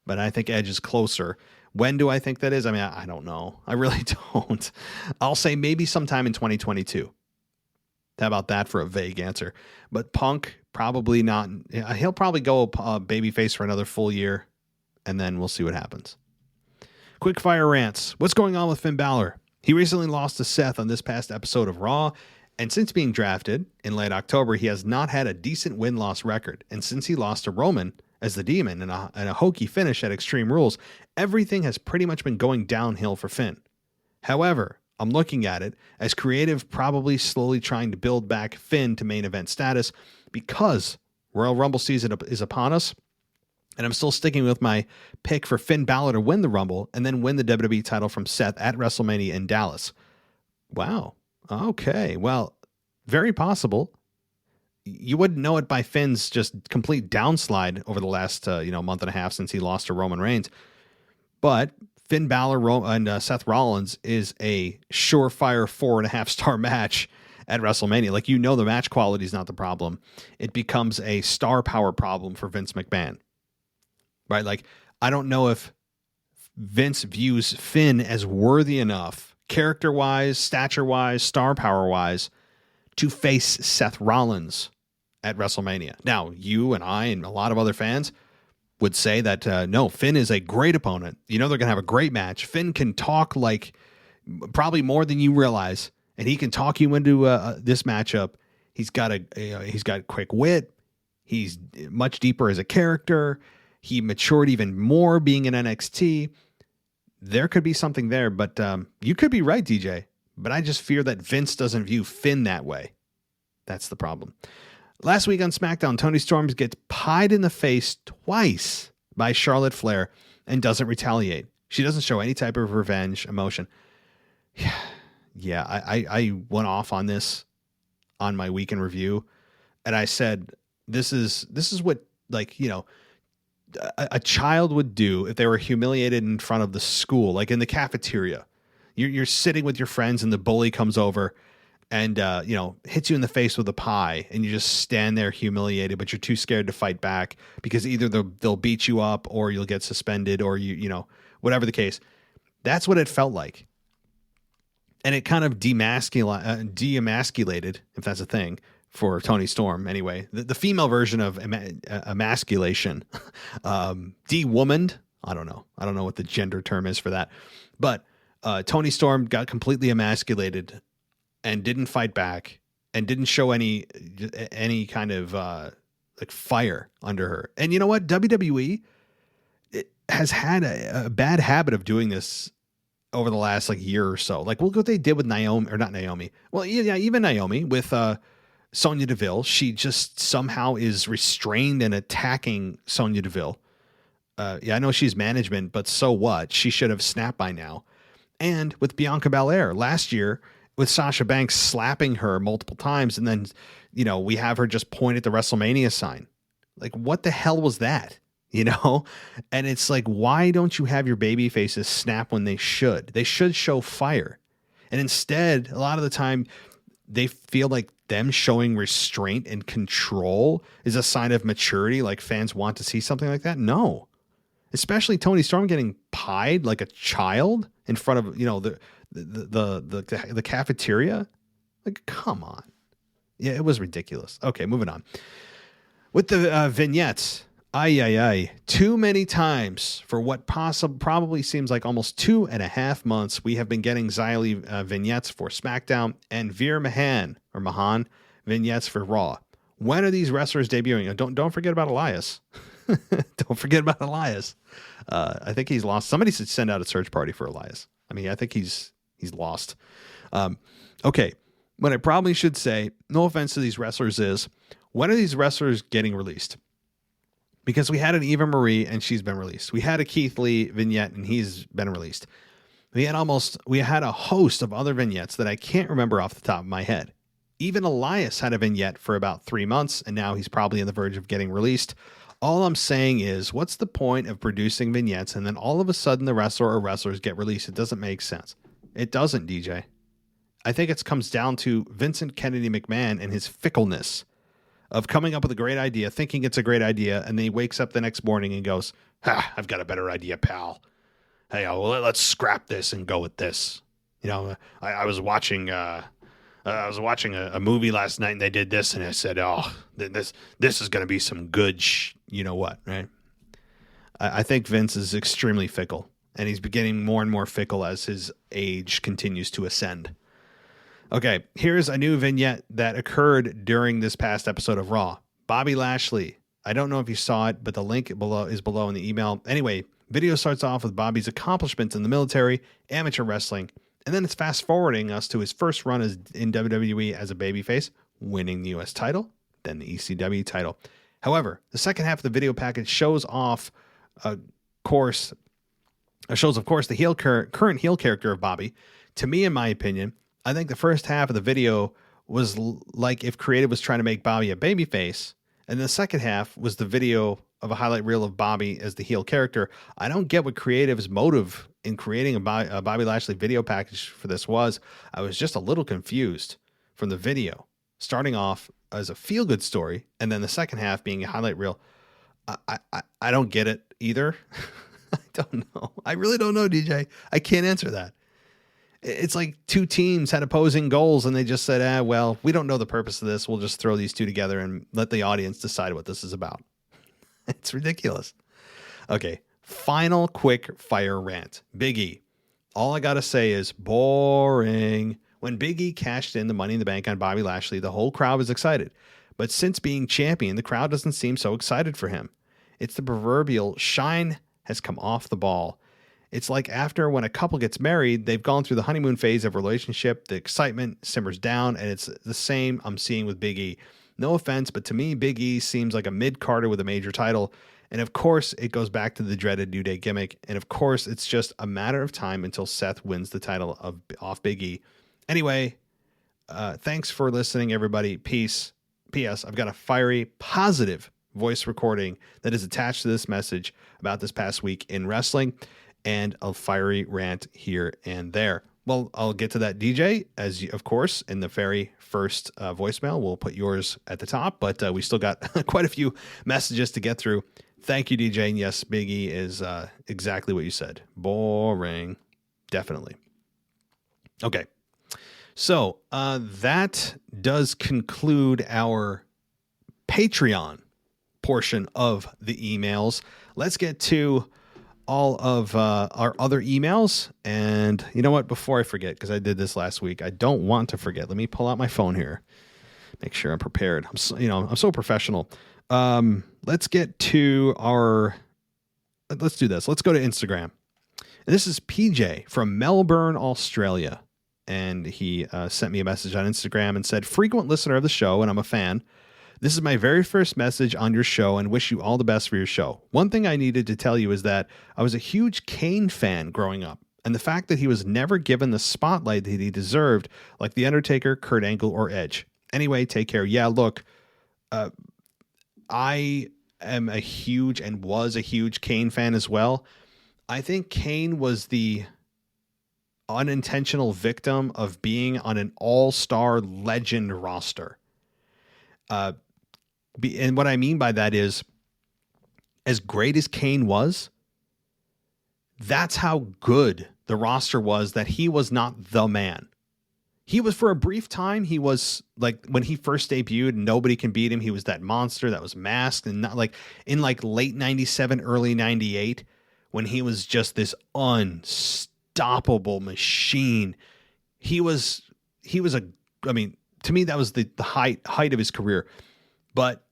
But I think Edge is closer. When do I think that is? I mean, I don't know. I really don't. I'll say maybe sometime in 2022. How about that for a vague answer? But Punk, probably not. He'll probably go babyface for another full year, and then we'll see what happens. Quick fire rants. What's going on with Finn Balor? He recently lost to Seth on this past episode of Raw, And since being drafted in late October, he has not had a decent win-loss record. And since he lost to Roman as the Demon in a hokey finish at Extreme Rules, everything has pretty much been going downhill for Finn. However, I'm looking at it as creative probably slowly trying to build back Finn to main event status because Royal Rumble season is upon us. And I'm still sticking with my pick for Finn Balor to win the Rumble and then win the WWE title from Seth at WrestleMania in Dallas. Wow. Okay. Well, very possible. You wouldn't know it by Finn's just complete downslide over the last month and a half since he lost to Roman Reigns. But Finn Balor and Seth Rollins is a surefire 4.5-star match at WrestleMania. Like, the match quality is not the problem. It becomes a star power problem for Vince McMahon. Right? Like, I don't know if Vince views Finn as worthy enough, character-wise, stature-wise, star power-wise, to face Seth Rollins at WrestleMania. Now, you and I and a lot of other fans would say that, no, Finn is a great opponent. They're going to have a great match. Finn can talk like probably more than you realize, and he can talk you into this matchup. He's got he's got quick wit. He's much deeper as a character. He matured even more being in NXT. There could be something there, but you could be right, DJ. But I just fear that Vince doesn't view Finn that way. That's the problem. Last week on SmackDown, Toni Storm gets pied in the face twice by Charlotte Flair and doesn't retaliate. She doesn't show any type of revenge emotion. Yeah, I went off on this on my weekend review, and I said this is what, a child would do if they were humiliated in front of the school, like in the cafeteria. You're sitting with your friends and the bully comes over and hits you in the face with a pie, and you just stand there humiliated, but you're too scared to fight back because either they'll beat you up or you'll get suspended or whatever the case. That's what it felt like. And it kind of de-emasculated, if that's a thing, for Toni Storm anyway. The female version of emasculation, de-womaned. I don't know what the gender term is for that. But Toni Storm got completely emasculated and didn't fight back and didn't show any kind of fire under her. And you know what? WWE has had a bad habit of doing this over the last year or so. Like, look what they did with Naomi, or not Naomi. Well, yeah, even Naomi with Sonya Deville. She just somehow is restrained and attacking Sonya Deville. I know she's management, but so what? She should have snapped by now. And with Bianca Belair last year, with Sasha Banks slapping her multiple times, and then, we have her just point at the WrestleMania sign. Like, what the hell was that? And it's like, why don't you have your baby faces snap when they should? They should show fire. And instead, a lot of the time, they feel like them showing restraint and control is a sign of maturity. Like, fans want to see something like that. No, especially Toni Storm getting pied like a child in front of, the cafeteria. Like, come on. Yeah, it was ridiculous. Okay, moving on with the vignettes. Too many times for what probably seems like almost 2.5 months. We have been getting Xylee vignettes for SmackDown and Veer Mahan vignettes for Raw. When are these wrestlers debuting? Don't forget about Elias. Don't forget about Elias. I think he's lost. Somebody should send out a search party for Elias. I mean, I think he's lost. Okay. What I probably should say, no offense to these wrestlers, is when are these wrestlers getting released? Because we had an Eva Marie and she's been released. We had a Keith Lee vignette and he's been released. We had a host of other vignettes that I can't remember off the top of my head. Even Elias had a vignette for about 3 months, and now he's probably on the verge of getting released. All I'm saying is, what's the point of producing vignettes and then all of a sudden the wrestler or wrestlers get released? It doesn't make sense. It doesn't, DJ. I think it comes down to Vincent Kennedy McMahon and his fickleness of coming up with a great idea, thinking it's a great idea, and then he wakes up the next morning and goes, I've got a better idea, pal. Hey, let's scrap this and go with this. I was watching a movie last night and they did this, and I said, this is going to be some good right? I think Vince is extremely fickle, and he's getting more and more fickle as his age continues to ascend. Okay, here's a new vignette that occurred during this past episode of Raw. Bobby Lashley. I don't know if you saw it, but the link below is below in the email. Anyway, video starts off with Bobby's accomplishments in the military, amateur wrestling, and then it's fast forwarding us to his first run in WWE as a babyface, winning the US title, then the ECW title. However, the second half of the video package shows of course, the current heel character of Bobby. To me, in my opinion, I think the first half of the video was like if creative was trying to make Bobby a babyface, and the second half was the video of a highlight reel of Bobby as the heel character. I don't get what creative's motive in creating a Bobby Lashley video package for this was. I was just a little confused from the video, starting off as a feel-good story, and then the second half being a highlight reel. I don't get it either. I don't know. I really don't know, DJ. I can't answer that. It's like two teams had opposing goals and they just said, well, we don't know the purpose of this. We'll just throw these two together and let the audience decide what this is about. It's ridiculous. Okay. Final quick fire rant. Big E. All I got to say is boring. When Big E cashed in the Money in the Bank on Bobby Lashley, the whole crowd was excited. But since being champion, the crowd doesn't seem so excited for him. It's the proverbial shine has come off the ball. It's like after when a couple gets married, they've gone through the honeymoon phase of relationship, the excitement simmers down, and it's the same I'm seeing with Big E. No offense, but to me, Big E seems like a mid-carder with a major title. And of course, it goes back to the dreaded New Day gimmick. And of course, it's just a matter of time until Seth wins the title off Big E. Anyway, thanks for listening, everybody. Peace. P.S. I've got a fiery, positive voice recording that is attached to this message about this past week in wrestling, and a fiery rant here and there. Well, I'll get to that, DJ, as you, of course, in the very first voicemail. We'll put yours at the top, but we still got quite a few messages to get through. Thank you, DJ. And yes, Big E is exactly what you said. Boring. Definitely. Okay. So that does conclude our Patreon portion of the emails. Let's get to all of our other emails. And you know what? Before I forget, because I did this last week, I don't want to forget. Let me pull out my phone here. Make sure I'm prepared. I'm so professional. Let's get to let's do this. Let's go to Instagram. And this is PJ from Melbourne, Australia. And he sent me a message on Instagram and said, frequent listener of the show, and I'm a fan. This is my very first message on your show and wish you all the best for your show. One thing I needed to tell you is that I was a huge Kane fan growing up, and the fact that he was never given the spotlight that he deserved, like The Undertaker, Kurt Angle, or Edge. Anyway, take care. Yeah, look, I am a huge and was a huge Kane fan as well. I think Kane was the unintentional victim of being on an all-star legend roster. And what I mean by that is, as great as Kane was, that's how good the roster was, that he was not the man. He was, for a brief time, he was like, when he first debuted, nobody can beat him. He was that monster that was masked, and not like in like late 97, early 98, when he was just this unstoppable machine. He was I mean, to me, that was the height of his career. But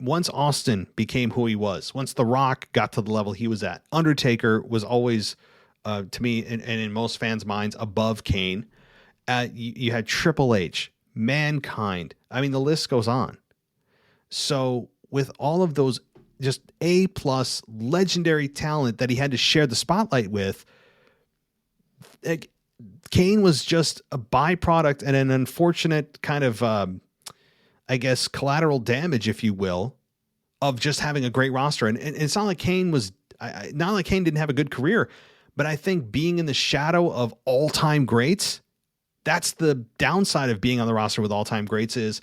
once Austin became who he was, once The Rock got to the level he was at, Undertaker was always, to me, and in most fans' minds, above Kane. You had Triple H, Mankind. I mean, the list goes on. So with all of those just A+ legendary talent that he had to share the spotlight with, Kane was just a byproduct and an unfortunate kind of, I guess, collateral damage, if you will, of just having a great roster. And it's not like Kane was, not like Kane didn't have a good career, but I think being in the shadow of all-time greats, that's the downside of being on the roster with all-time greats, is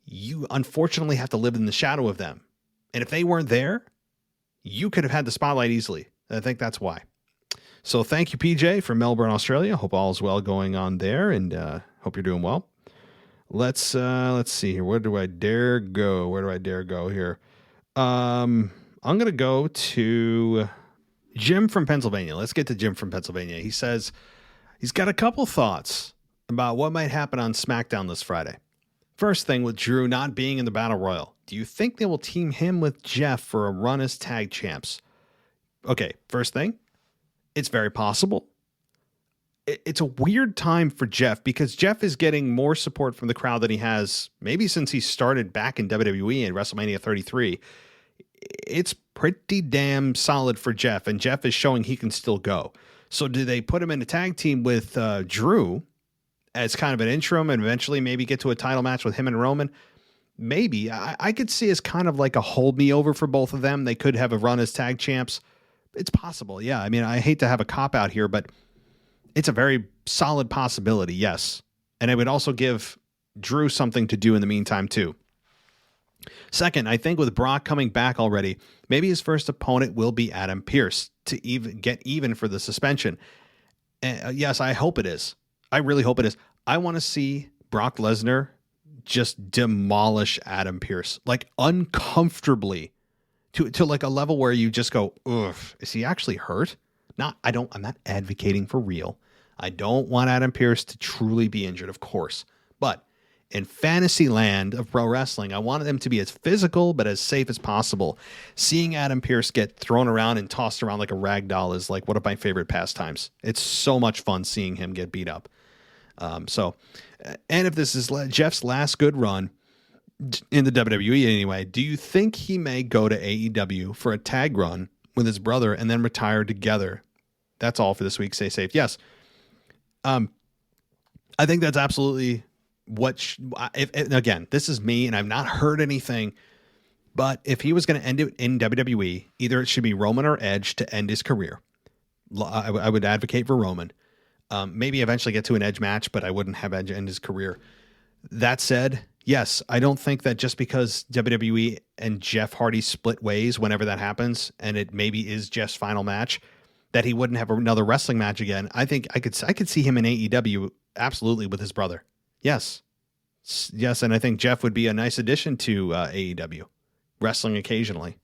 you unfortunately have to live in the shadow of them. And if they weren't there, you could have had the spotlight easily. I think that's why. So thank you, PJ, from Melbourne, Australia. Hope all is well going on there, and hope you're doing well. Let's see here. Where do I dare go? Here? I'm going to go to Jim from Pennsylvania. Let's get to Jim from Pennsylvania. He says he's got a couple thoughts about what might happen on SmackDown this Friday. First thing, with Drew not being in the Battle Royal, do you think they will team him with Jeff for a run as tag champs? Okay, first thing, it's very possible. It's a weird time for Jeff because Jeff is getting more support from the crowd than he has maybe since he started back in WWE in WrestleMania 33. It's pretty damn solid for Jeff, and Jeff is showing he can still go. So do they put him in a tag team with Drew as kind of an interim and eventually maybe get to a title match with him and Roman? Maybe. I could see as kind of like a hold me over for both of them. They could have a run as tag champs. It's possible. Yeah. I mean, I hate to have a cop out here, but it's a very solid possibility. Yes. And it would also give Drew something to do in the meantime too. Second, I think with Brock coming back already, maybe his first opponent will be Adam Pearce to even get even for the suspension. Yes, I hope it is. I really hope it is. I want to see Brock Lesnar just demolish Adam Pearce, like uncomfortably to like a level where you just go, ugh, is he actually hurt? I'm not advocating for real. I don't want Adam Pearce to truly be injured, of course. But in fantasy land of pro wrestling, I wanted them to be as physical but as safe as possible. Seeing Adam Pearce get thrown around and tossed around like a rag doll is like one of my favorite pastimes. It's so much fun seeing him get beat up. And if this is Jeff's last good run in the WWE anyway, do you think he may go to AEW for a tag run with his brother and then retire together? That's all for this week. Stay safe. Yes. I think that's absolutely what, again, this is me and I've not heard anything, but if he was going to end it in WWE, either it should be Roman or Edge to end his career. I would advocate for Roman. Maybe eventually get to an Edge match, but I wouldn't have Edge end his career. That said, yes, I don't think that just because WWE and Jeff Hardy split ways whenever that happens, and it maybe is Jeff's final match, that he wouldn't have another wrestling match again. I think I could see him in AEW absolutely with his brother. Yes. And I think Jeff would be a nice addition to AEW, wrestling occasionally.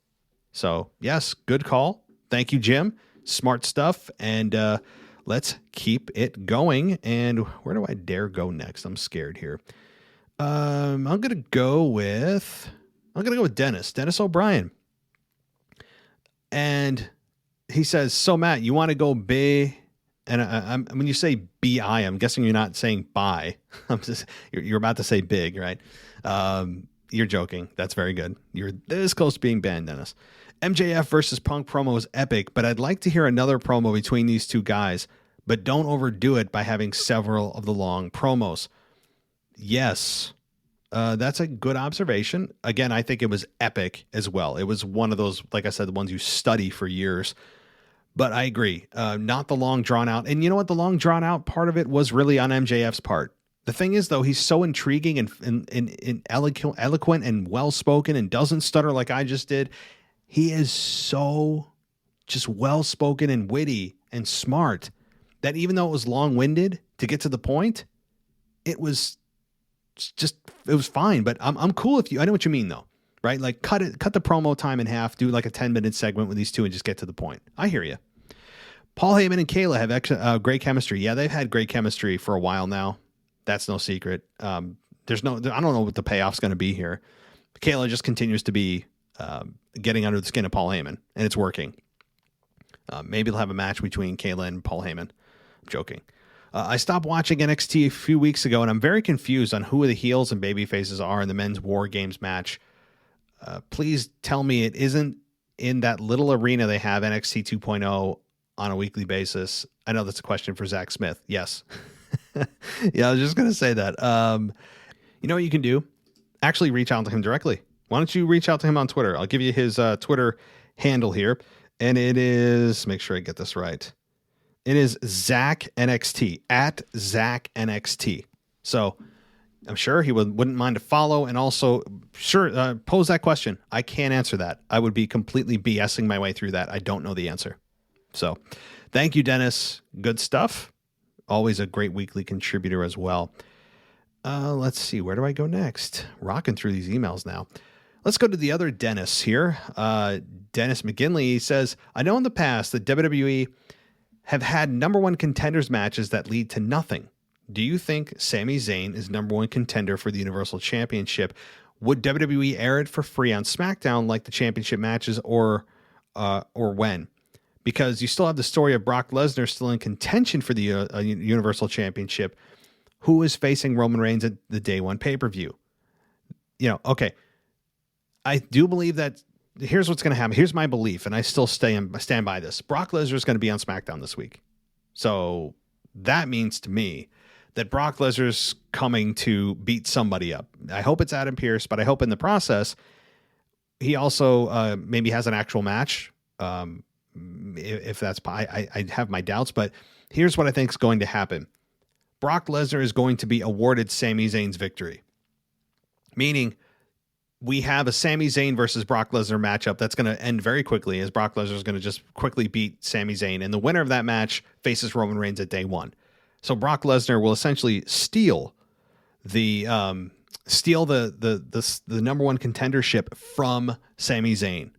So yes, good call. Thank you, Jim. Smart stuff. And let's keep it going. And where do I dare go next? I'm scared here. I'm gonna go with Dennis O'Brien. And he says, so Matt, you want to go B? And when you say B-I, I'm guessing you're not saying buy. You're about to say big, right? You're joking. That's very good. You're this close to being banned, Dennis. MJF versus Punk promo was epic, but I'd like to hear another promo between these two guys, but don't overdo it by having several of the long promos. Yes, that's a good observation. Again, I think it was epic as well. It was one of those, like I said, the ones you study for years. But I agree, not the long drawn out. And you know what? The long drawn out part of it was really on MJF's part. The thing is, though, he's so intriguing and eloquent and well-spoken and doesn't stutter like I just did. He is so just well-spoken and witty and smart that even though it was long-winded to get to the point, it was fine. But I'm cool if I know what you mean, though. Right? Like cut the promo time in half, do like a 10-minute segment with these two and just get to the point. I hear you. Paul Heyman and Kayla have great chemistry. Yeah, they've had great chemistry for a while now. That's no secret. I don't know what the payoff's going to be here. Kayla just continues to be getting under the skin of Paul Heyman, and it's working. Maybe they'll have a match between Kayla and Paul Heyman. I'm joking. I stopped watching NXT a few weeks ago, and I'm very confused on who the heels and baby faces are in the men's War Games match. Please tell me it isn't in that little arena they have NXT 2.0 on a weekly basis. I know that's a question for Zach Smith. Yes. Yeah, I was just going to say that. You know what you can do? Actually reach out to him directly. Why don't you reach out to him on Twitter? I'll give you his Twitter handle here. And it is, make sure I get this right. It is Zach NXT, at Zach NXT. So I'm sure he wouldn't mind a follow, and also pose that question. I can't answer that. I would be completely BSing my way through that. I don't know the answer. So thank you, Dennis. Good stuff. Always a great weekly contributor as well. Let's see. Where do I go next? Rocking through these emails now. Let's go to the other Dennis here. Dennis McGinley says, I know in the past that WWE have had number one contenders matches that lead to nothing. Do you think Sami Zayn is number one contender for the Universal Championship? Would WWE air it for free on SmackDown like the championship matches, or when? Because you still have the story of Brock Lesnar still in contention for the Universal Championship, who is facing Roman Reigns at the day one pay-per-view. Okay. I do believe that here's what's going to happen. Here's my belief, and I still stand by this. Brock Lesnar is going to be on SmackDown this week. So that means to me that Brock Lesnar's coming to beat somebody up. I hope it's Adam Pearce, but I hope in the process he also maybe has an actual match. If that's, I have my doubts, but here's what I think is going to happen. Brock Lesnar is going to be awarded Sami Zayn's victory, meaning we have a Sami Zayn versus Brock Lesnar matchup that's going to end very quickly, as Brock Lesnar is going to just quickly beat Sami Zayn, and the winner of that match faces Roman Reigns at day one. So Brock Lesnar will essentially steal the number one contendership from Sami Zayn.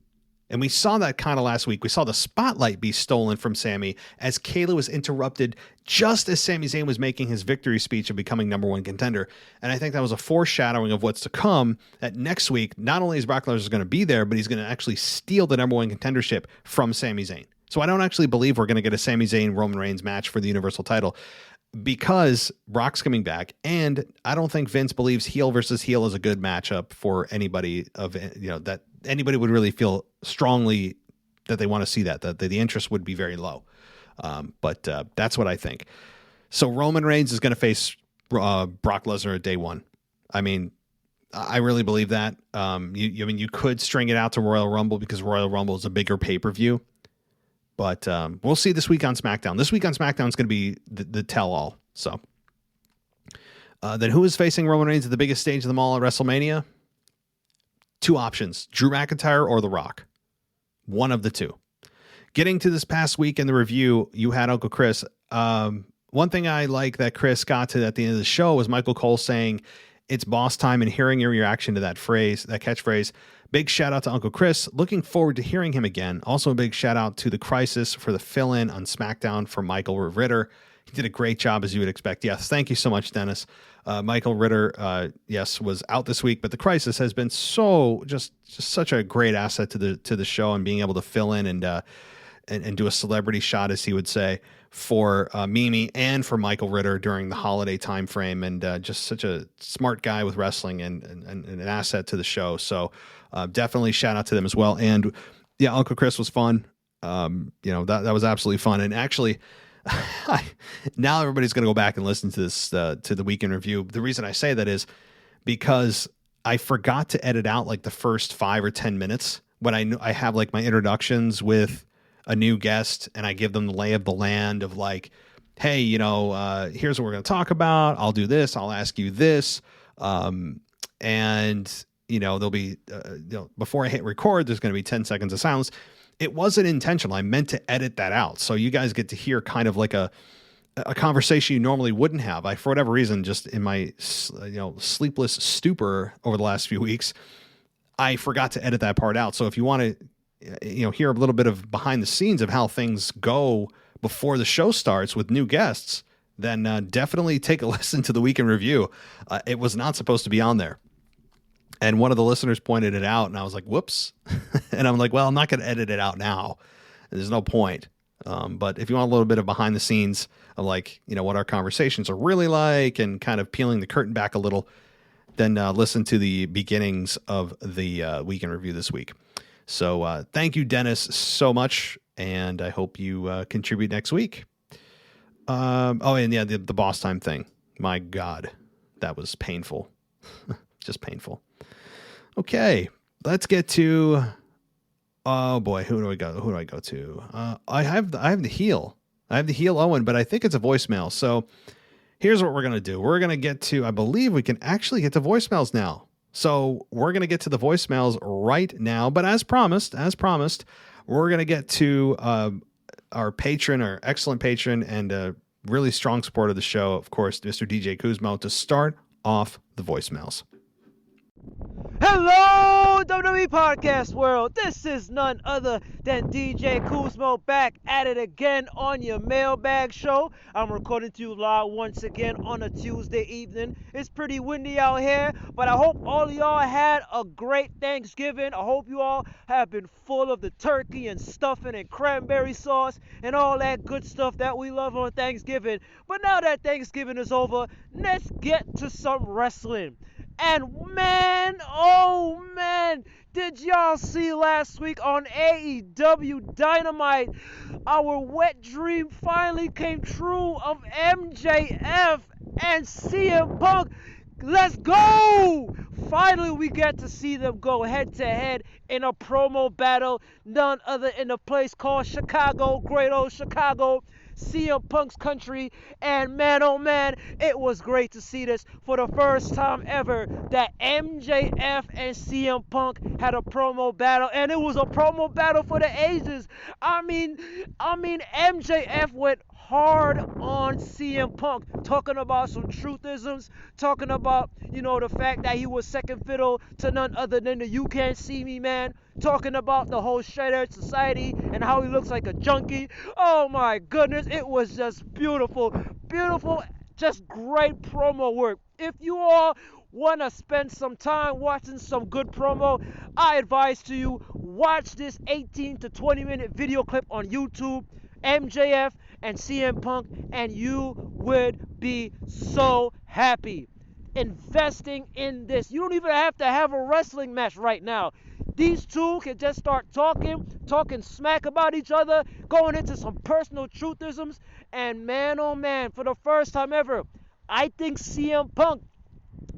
And we saw that kind of last week. We saw the spotlight be stolen from Sami as Kayla was interrupted just as Sami Zayn was making his victory speech of becoming number one contender. And I think that was a foreshadowing of what's to come, that next week, not only is Brock Lesnar going to be there, but he's going to actually steal the number one contendership from Sami Zayn. So I don't actually believe we're going to get a Sami Zayn Roman Reigns match for the Universal title, because Brock's coming back, and I don't think Vince believes heel versus heel is a good matchup for anybody that anybody would really feel strongly that they want to see that the interest would be very low. But that's what I think. So Roman Reigns is going to face Brock Lesnar at day one. I mean, I really believe that. You could string it out to Royal Rumble, because Royal Rumble is a bigger pay-per-view. But we'll see this week on SmackDown. This week on SmackDown is going to be the tell-all. So then who is facing Roman Reigns at the biggest stage of them all at WrestleMania? Two options: Drew McIntyre or The Rock. One of the two. Getting to this past week in the review, you had Uncle Chris. One thing I like that Chris got to at the end of the show was Michael Cole saying, "It's boss time," and hearing your reaction to that phrase, that catchphrase. Big shout out to Uncle Chris. Looking forward to hearing him again. Also a big shout out to The Crisis for the fill-in on SmackDown for Michael Ritter. He did a great job, as you would expect. Yes, thank you so much, Dennis. Michael Ritter, yes, was out this week, but The Crisis has been just such a great asset to the show, and being able to fill in and do a celebrity shot, as he would say, for Mimi and for Michael Ritter during the holiday time frame, and just such a smart guy with wrestling and an asset to the show. So definitely shout out to them as well. And yeah, Uncle Chris was fun. That was absolutely fun. And actually, now everybody's going to go back and listen to this, to the weekend review. The reason I say that is because I forgot to edit out like the first 5 or 10 minutes when I have like my introductions with a new guest, and I give them the lay of the land of like, hey, here's what we're going to talk about. I'll do this. I'll ask you this. And there'll be, before I hit record, there's going to be 10 seconds of silence. It wasn't intentional. I meant to edit that out, so you guys get to hear kind of like a conversation you normally wouldn't have. For whatever reason, just in my sleepless stupor over the last few weeks, I forgot to edit that part out. So if you want to hear a little bit of behind the scenes of how things go before the show starts with new guests, then definitely take a listen to the weekend review. It was not supposed to be on there. And one of the listeners pointed it out, and I was like, whoops. And I'm like, well, I'm not going to edit it out now. There's no point. But if you want a little bit of behind the scenes of like, what our conversations are really like, and kind of peeling the curtain back a little, then listen to the beginnings of the weekend review this week. So thank you, Dennis, so much. And I hope you contribute next week. The boss time thing. My God, that was painful. Just painful. Okay, let's get to. Oh boy, who do I go to? I have the heel. I have the heel Owen, but I think it's a voicemail. So here's what we're gonna do. We're gonna get to. I believe we can actually get to voicemails now. So we're gonna get to the voicemails right now. But as promised, we're gonna get to our patron, our excellent patron, and a really strong supporter of the show, of course, Mr. DJ Kuzmo, to start off the voicemails. Hello, WWE Podcast World. This is none other than DJ Kuzmo back at it again on your Mailbag show. I'm recording to you live once again on a Tuesday evening. It's pretty windy out here, but I hope all of y'all had a great Thanksgiving. I hope you all have been full of the turkey and stuffing and cranberry sauce and all that good stuff that we love on Thanksgiving. But now that Thanksgiving is over, let's get to some wrestling. And man, oh man, did y'all see last week on AEW Dynamite? Our wet dream finally came true of MJF and CM Punk. Let's go! Finally, we get to see them go head to head in a promo battle, none other in a place called Chicago, great old Chicago. CM Punk's country, and man oh man, it was great to see this for the first time ever that MJF and CM Punk had a promo battle, and it was a promo battle for the ages. I mean MJF went hard on CM Punk, talking about some truthisms, talking about, the fact that he was second fiddle to none other than the You Can't See Me man, talking about the whole Shredder Society and how he looks like a junkie. Oh my goodness, it was just beautiful, just great promo work. If you all want to spend some time watching some good promo, I advise to you, watch this 18 to 20 minute video clip on YouTube, MJF and CM Punk, and you would be so happy. Investing in this. You don't even have to have a wrestling match right now. These two can just start talking smack about each other, going into some personal truthisms, and man oh man, for the first time ever, I think CM Punk,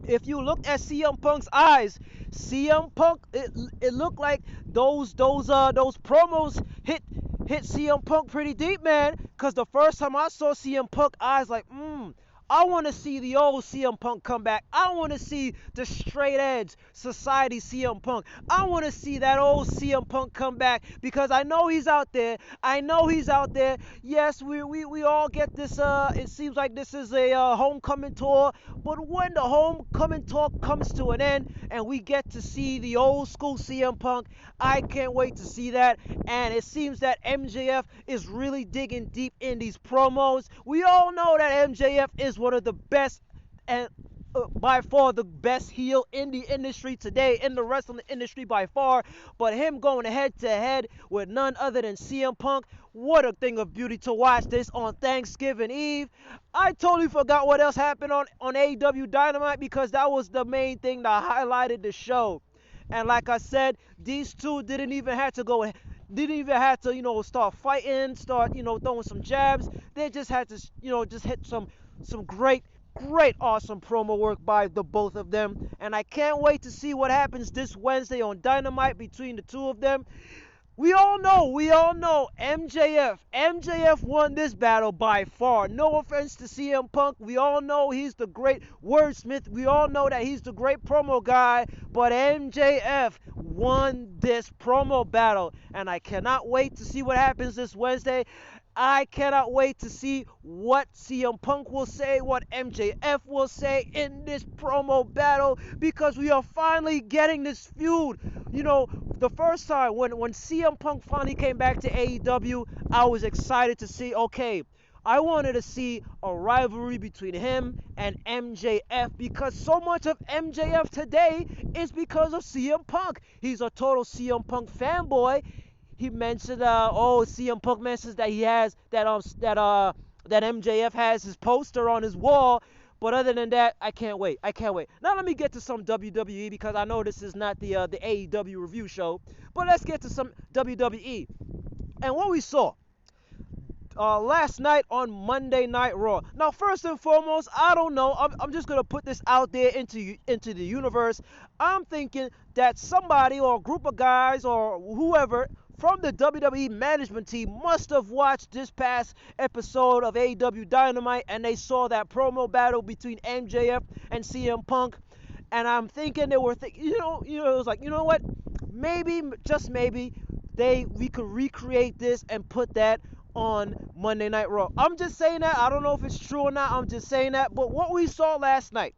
if you look at CM Punk's eyes, CM Punk, it looked like those promos hit CM Punk pretty deep, man. Cause the first time I saw CM Punk eyes, like, I want to see the old CM Punk come back. I want to see the straight edge society CM Punk. I want to see that old CM Punk come back because I know he's out there. Yes, we all get this. It seems like this is a homecoming tour. But when the homecoming tour comes to an end and we get to see the old school CM Punk, I can't wait to see that. And it seems that MJF is really digging deep in these promos. We all know that MJF is one of the best and by far the best heel in the industry today, in the wrestling industry by far. But him going head to head with none other than CM Punk, what a thing of beauty to watch this on Thanksgiving Eve. I totally forgot what else happened on AEW Dynamite because that was the main thing that highlighted the show. And like I said, these two didn't even have to start fighting, start throwing some jabs. They just had to just hit some great awesome promo work by the both of them, and I can't wait to see what happens this Wednesday on Dynamite between the two of them. We all know MJF won this battle by far. No offense to CM Punk. We all know he's the great wordsmith. We all know that he's the great promo guy. But MJF won this promo battle. And I cannot wait to see what happens this Wednesday. I cannot wait to see what CM Punk will say, what MJF will say in this promo battle, because we are finally getting this feud. The first time when CM Punk finally came back to AEW, I was excited to see, okay, I wanted to see a rivalry between him and MJF because so much of MJF today is because of CM Punk. He's a total CM Punk fanboy. He mentioned, CM Punk mentions that he has that MJF has his poster on his wall. But other than that, I can't wait. Now let me get to some WWE because I know this is not the AEW review show. But let's get to some WWE. And what we saw last night on Monday Night Raw. Now, first and foremost, I don't know. I'm just going to put this out there into the universe. I'm thinking that somebody or a group of guys or whoever from the WWE management team must have watched this past episode of AEW Dynamite and they saw that promo battle between MJF and CM Punk. And I'm thinking they were thinking, it was like, you know what? Maybe, just maybe, we could recreate this and put that on Monday Night Raw. I'm just saying that. I don't know if it's true or not. I'm just saying that. But what we saw last night,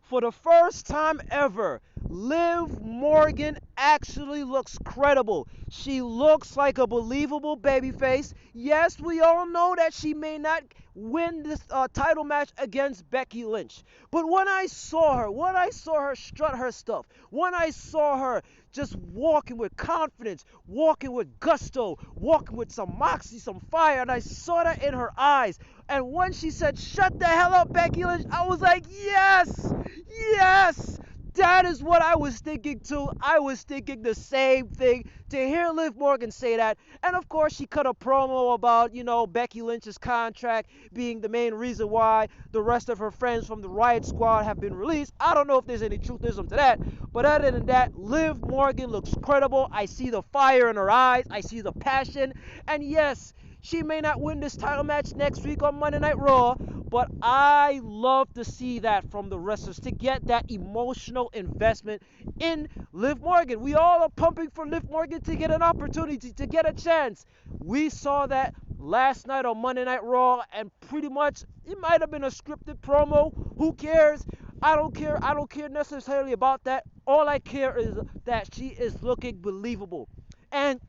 for the first time ever, Liv Morgan actually looks credible. She looks like a believable babyface. Yes, we all know that she may not win this title match against Becky Lynch. But when I saw her strut her stuff, when I saw her just walking with confidence, walking with gusto, walking with some moxie, some fire, and I saw that in her eyes. And when she said, "Shut the hell up, Becky Lynch," I was like, yes, yes. That is what I was thinking too. I was thinking the same thing. To hear Liv Morgan say that, and of course she cut a promo about, Becky Lynch's contract being the main reason why the rest of her friends from the Riot Squad have been released. I don't know if there's any truthism to that, but other than that, Liv Morgan looks credible. I see the fire in her eyes. I see the passion, and yes, she may not win this title match next week on Monday Night Raw, but I love to see that from the wrestlers, to get that emotional investment in Liv Morgan. We all are pumping for Liv Morgan to get an opportunity, to get a chance. We saw that last night on Monday Night Raw, and pretty much it might have been a scripted promo. Who cares? I don't care. I don't care necessarily about that. All I care is that she is looking believable. And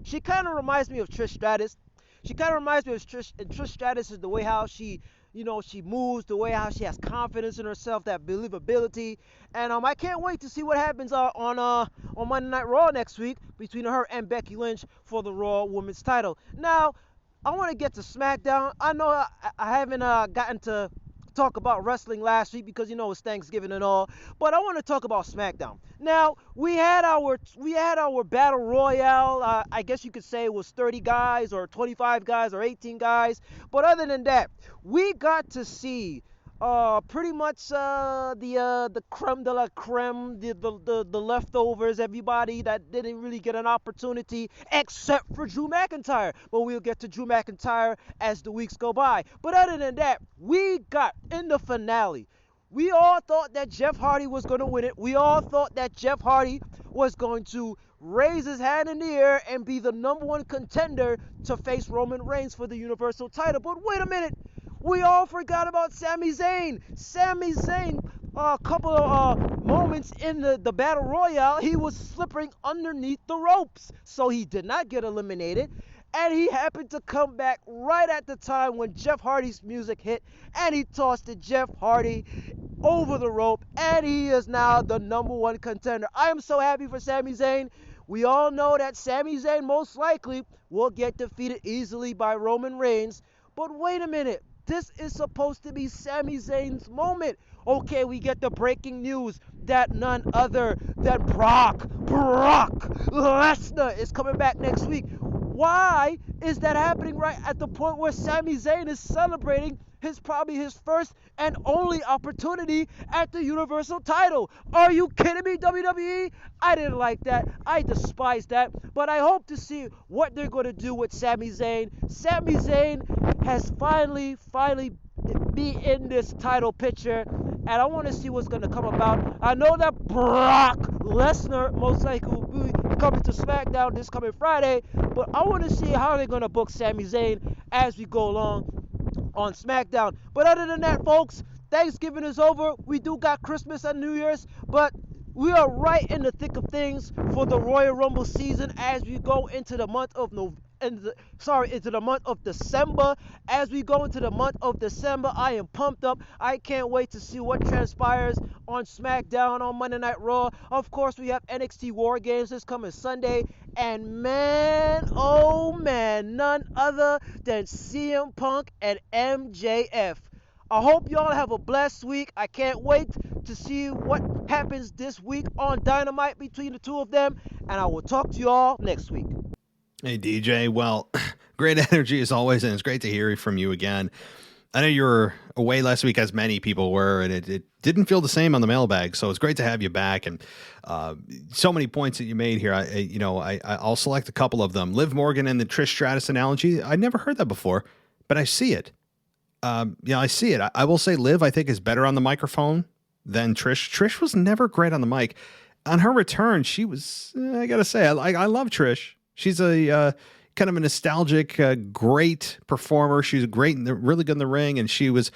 she kind of reminds me of Trish Stratus. She kind of reminds me of Trish, and Trish Stratus is the way how she moves, the way how she has confidence in herself, that believability. And I can't wait to see what happens on Monday Night Raw next week between her and Becky Lynch for the Raw Women's title. Now, I want to get to SmackDown. I know I haven't gotten to talk about wrestling last week because it's Thanksgiving and all, but I want to talk about SmackDown. Now, we had our battle royale. I guess you could say it was 30 guys or 25 guys or 18 guys, but other than that, we got to see pretty much the creme de la creme, the leftovers, everybody that didn't really get an opportunity except for Drew McIntyre. But we'll get to Drew McIntyre as the weeks go by. But other than that, we got in the finale. We all thought that Jeff Hardy was going to win it. We all thought that Jeff Hardy was going to raise his hand in the air and be the number one contender to face Roman Reigns for the Universal title. But wait a minute. We all forgot about Sami Zayn. Sami Zayn, a couple of moments in the Battle Royale, he was slipping underneath the ropes. So he did not get eliminated. And he happened to come back right at the time when Jeff Hardy's music hit. And he tossed it Jeff Hardy over the rope. And he is now the number one contender. I am so happy for Sami Zayn. We all know that Sami Zayn most likely will get defeated easily by Roman Reigns. But wait a minute. This is supposed to be Sami Zayn's moment. Okay, we get the breaking news that none other than Brock Lesnar is coming back next week. Why is that happening right at the point where Sami Zayn is celebrating probably his first and only opportunity at the Universal title? Are you kidding me, WWE? I didn't like that. I despise that. But I hope to see what they're going to do with Sami Zayn. Sami Zayn has finally be in this title picture, and I want to see what's going to come about. I know that Brock Lesnar most likely will be coming to SmackDown this coming Friday, but I want to see how they're going to book Sami Zayn as we go along on SmackDown. But other than that, folks, Thanksgiving is over. We do got Christmas and New Year's, but we are right in the thick of things for the Royal Rumble season as we go into the month of into the month of December. As we go into the month of December, I am pumped up. I can't wait to see what transpires on SmackDown on Monday Night Raw. Of course, we have NXT War Games this coming Sunday. And man, oh man, none other than CM Punk and MJF. I hope y'all have a blessed week. I can't wait to see what happens this week on Dynamite between the two of them. And I will talk to you all next week. Hey, DJ. Well, great energy as always, and it's great to hear from you again. I know you were away last week, as many people were, and it didn't feel the same on the mailbag, so it's great to have you back. And so many points that you made here. I'll select a couple of them. Liv Morgan and the Trish Stratus analogy. I never heard that before, but I see it. I see it. I will say Liv, I think, is better on the microphone than Trish. Trish was never great on the mic. On her return, she was, I got to say, I love Trish. She's a kind of a nostalgic, great performer. She's great, really good in the ring, and she was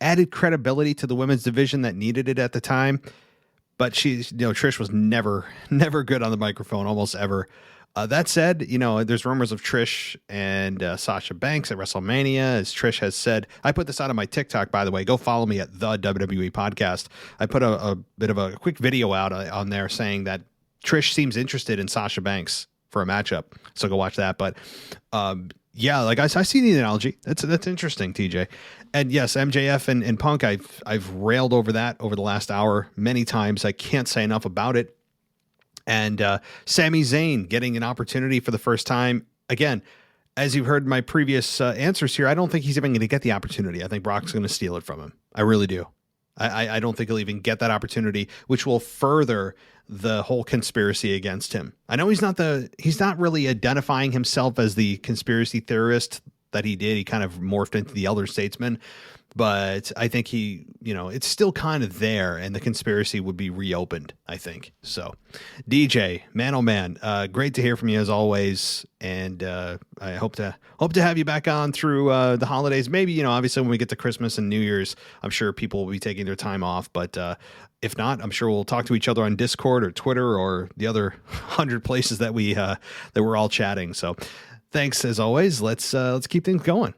added credibility to the women's division that needed it at the time. but Trish was never good on the microphone, almost ever. That said, there's rumors of Trish and Sasha Banks at WrestleMania, as Trish has said. I put this out on my TikTok, by the way. Go follow me at the WWE Podcast. I put a bit of a quick video out on there saying that Trish seems interested in Sasha Banks for a matchup. So go watch that. But yeah, like I see the analogy. That's interesting, TJ. And yes, MJF and Punk, I've railed over that over the last hour many times. I can't say enough about it. And Sami Zayn getting an opportunity for the first time. Again, as you've heard my previous answers here, I don't think he's even going to get the opportunity. I think Brock's going to steal it from him. I really do. I don't think he'll even get that opportunity, which will further the whole conspiracy against him. I know he's not really identifying himself as the conspiracy theorist that he did. He kind of morphed into the elder statesman, but I think it's still kind of there, and the conspiracy would be reopened, I think. So DJ, man, oh man, great to hear from you as always. And I hope to have you back on through the holidays. Maybe, obviously when we get to Christmas and New Year's, I'm sure people will be taking their time off, but if not, I'm sure we'll talk to each other on Discord or Twitter or the other 100 places that we're all chatting. So thanks as always. Let's keep things going.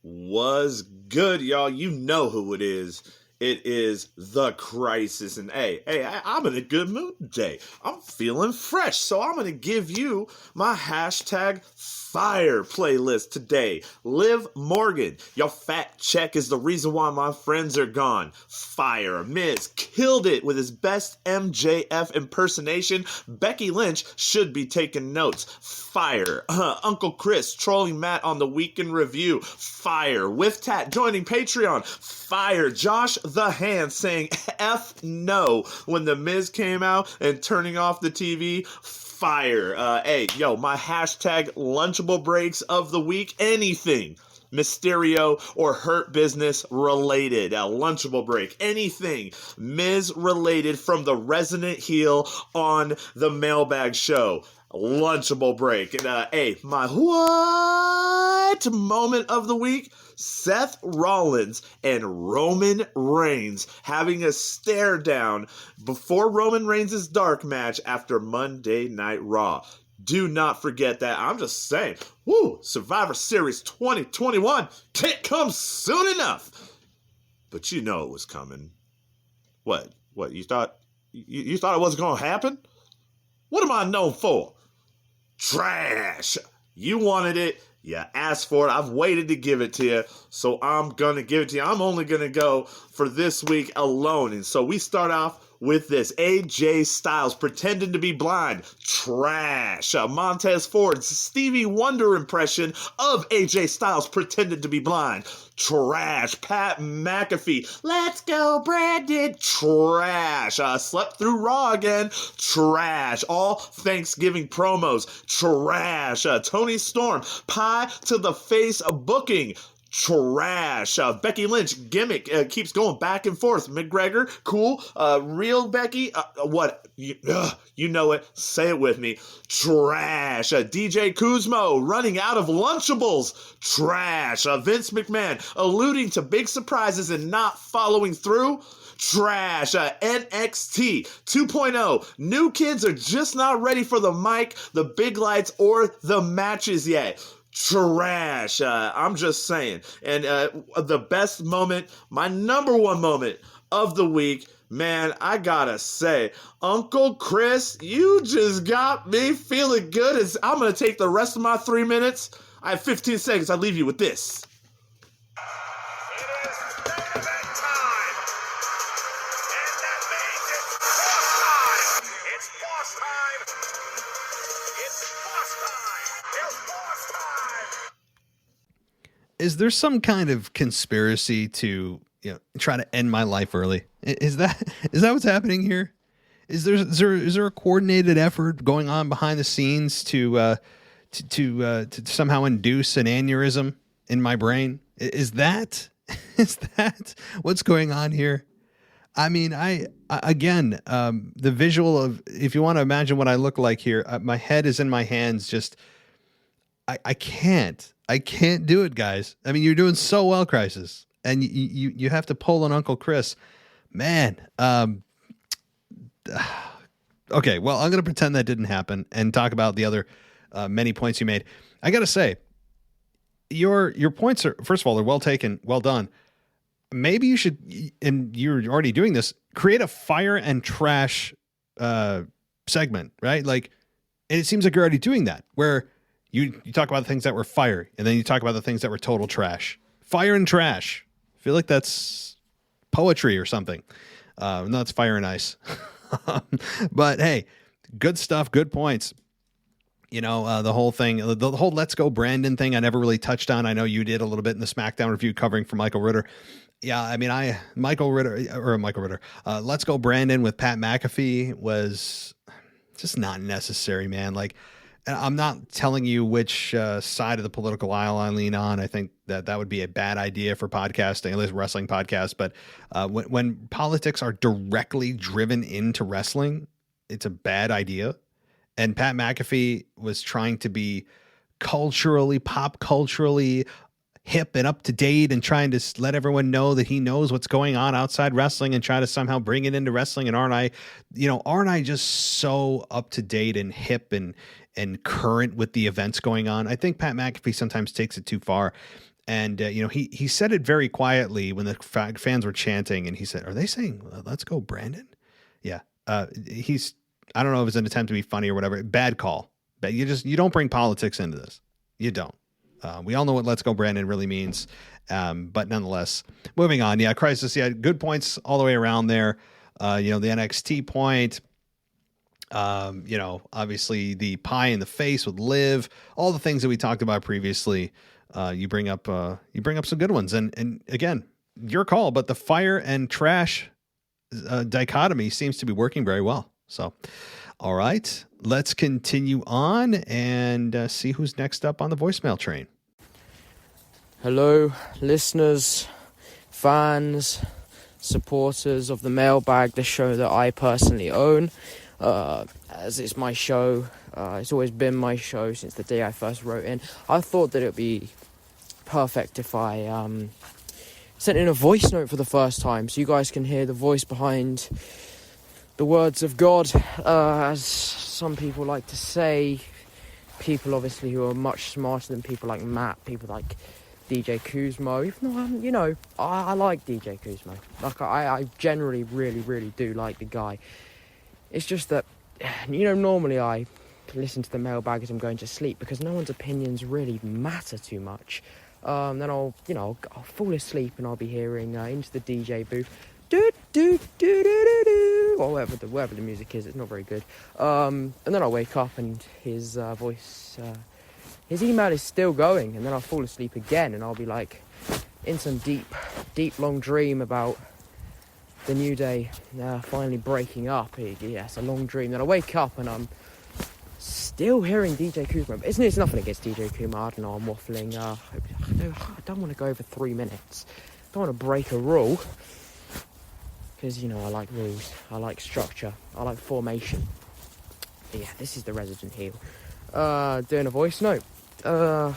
Was good, y'all. You know who it is. It is The Crisis. And hey, I'm in a good mood today. I'm feeling fresh. So I'm going to give you my hashtag fire playlist today. Liv Morgan, your fat check is the reason why my friends are gone. Fire. Miz killed it with his best MJF impersonation. Becky Lynch should be taking notes. Fire. Uncle Chris trolling Matt on the weekend review. Fire. With Tat joining Patreon. Fire. Josh the Hand saying F no when the Miz came out and turning off the TV. Fire. My hashtag lunchable breaks of the week. Anything Mysterio or Hurt Business related. A lunchable break. Anything Miz related from the resident heel on the Mailbag show. Lunchable break. And my what moment of the week? Seth Rollins and Roman Reigns having a stare down before Roman Reigns' dark match after Monday Night Raw. Do not forget that. I'm just saying, Survivor Series 2021 can't come soon enough. But you know it was coming. What? You thought it wasn't going to happen? What am I known for? Trash. You wanted it. You asked for it. I've waited to give it to you, so I'm going to give it to you. I'm only going to go for this week alone. And so we start off with this. AJ Styles pretending to be blind. Trash. Montez Ford's Stevie Wonder impression of AJ Styles pretending to be blind. Trash. Pat McAfee. Let's go, Brandon. Trash. Slept through Raw again. Trash. All Thanksgiving promos. Trash. Tony Storm. Pie to the face booking. Trash. Becky Lynch gimmick keeps going back and forth. McGregor, cool. Real Becky, what? You know it. Say it with me. Trash. DJ Kuzmo running out of Lunchables. Trash. Vince McMahon alluding to big surprises and not following through. Trash. NXT 2.0. New kids are just not ready for the mic, the big lights, or the matches yet. Trash. I'm just saying. And the best moment, my number one moment of the week, man, I gotta say, Uncle Chris, you just got me feeling good. I'm gonna take the rest of my 3 minutes. I have 15 seconds. I'll leave you with this. Is there some kind of conspiracy to try to end my life early? Is that what's happening here? Is there a coordinated effort going on behind the scenes to somehow induce an aneurysm in my brain? Is that what's going on here? I mean, again, the visual of, if you want to imagine what I look like here, my head is in my hands. Just I can't do it, guys. I mean, you're doing so well, Crisis, and you have to pull on Uncle Chris, Man. Okay, well, I'm going to pretend that didn't happen and talk about the other many points you made. I got to say, your points are, first of all, they're well taken, well done. Maybe you should, and you're already doing this, create a fire and trash segment, right? Like, and it seems like you're already doing that, where you talk about the things that were fire, and then you talk about the things that were total trash. Fire and trash. I feel like that's poetry or something. No, it's fire and ice. But hey, good stuff, good points. You know, the whole thing, the whole Let's Go Brandon thing, I never really touched on. I know you did a little bit in the SmackDown review covering for Michael Ritter. Yeah, I mean, Let's Go Brandon with Pat McAfee was just not necessary, man. Like, I'm not telling you which side of the political aisle I lean on. I think that would be a bad idea for podcasting, at least wrestling podcasts. But when politics are directly driven into wrestling, it's a bad idea. And Pat McAfee was trying to be pop culturally hip and up to date and trying to let everyone know that he knows what's going on outside wrestling and try to somehow bring it into wrestling. And aren't I just so up to date and hip and current with the events going on? I think Pat McAfee sometimes takes it too far. And, he said it very quietly when the fans were chanting, and he said, "Are they saying, let's go, Brandon?" Yeah. I don't know if it was an attempt to be funny or whatever. Bad call. But you don't bring politics into this. You don't. We all know what "Let's Go Brandon" really means. But nonetheless, moving on. Yeah, Crisis. Yeah, good points all the way around there. The NXT point. Obviously the pie in the face with Liv, all the things that we talked about previously. You bring up some good ones. And again, your call, but the fire and trash dichotomy seems to be working very well. So, all right, let's continue on and see who's next up on the voicemail train. Hello, listeners, fans, supporters of the Mailbag, the show that I personally own. As it's my show, it's always been my show since the day I first wrote in. I thought that it would be perfect if I sent in a voice note for the first time, so you guys can hear the voice behind the words of God, as some people like to say. People obviously who are much smarter than people like Matt, people like DJ Kuzmo, even though I like DJ Kuzmo. Like, I generally really, really do like the guy. It's just that, normally I listen to the Mailbag as I'm going to sleep because no one's opinions really matter too much. Then I'll fall asleep and I'll be hearing into the DJ booth, do do do do do do, or whatever the music is. It's not very good. And then I'll wake up and his voice, his email is still going, and then I'll fall asleep again, and I'll be like in some deep long dream about the New Day finally breaking up. It's a long dream. Then I wake up and I'm still hearing DJ Kuzma. It's nothing against DJ Kuzma. I don't know, I'm waffling. I don't want to go over 3 minutes. I don't want to break a rule. Because, I like rules. I like structure. I like formation. But yeah, this is the resident heel. Doing a voice note. What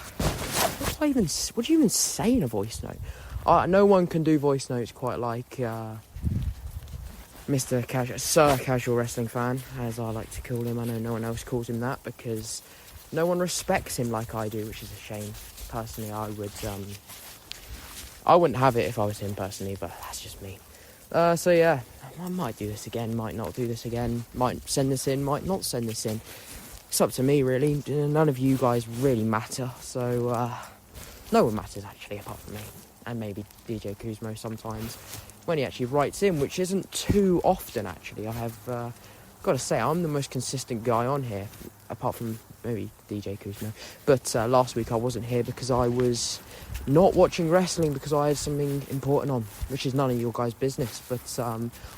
do you even say in a voice note? No one can do voice notes quite like Sir Casual Wrestling Fan, as I like to call him. I know no one else calls him that because no one respects him like I do, which is a shame. Personally, I wouldn't have it if I was him personally, but that's just me. So yeah, I might do this again, might not do this again, might send this in, might not send this in. It's up to me, really. None of you guys really matter, so no one matters actually apart from me, and maybe DJ Kuzmo sometimes when he actually writes in, which isn't too often actually. I have got to say, I'm the most consistent guy on here, apart from maybe DJ Kuzmo. But last week I wasn't here because I was not watching wrestling because I had something important on, which is none of your guys' business. But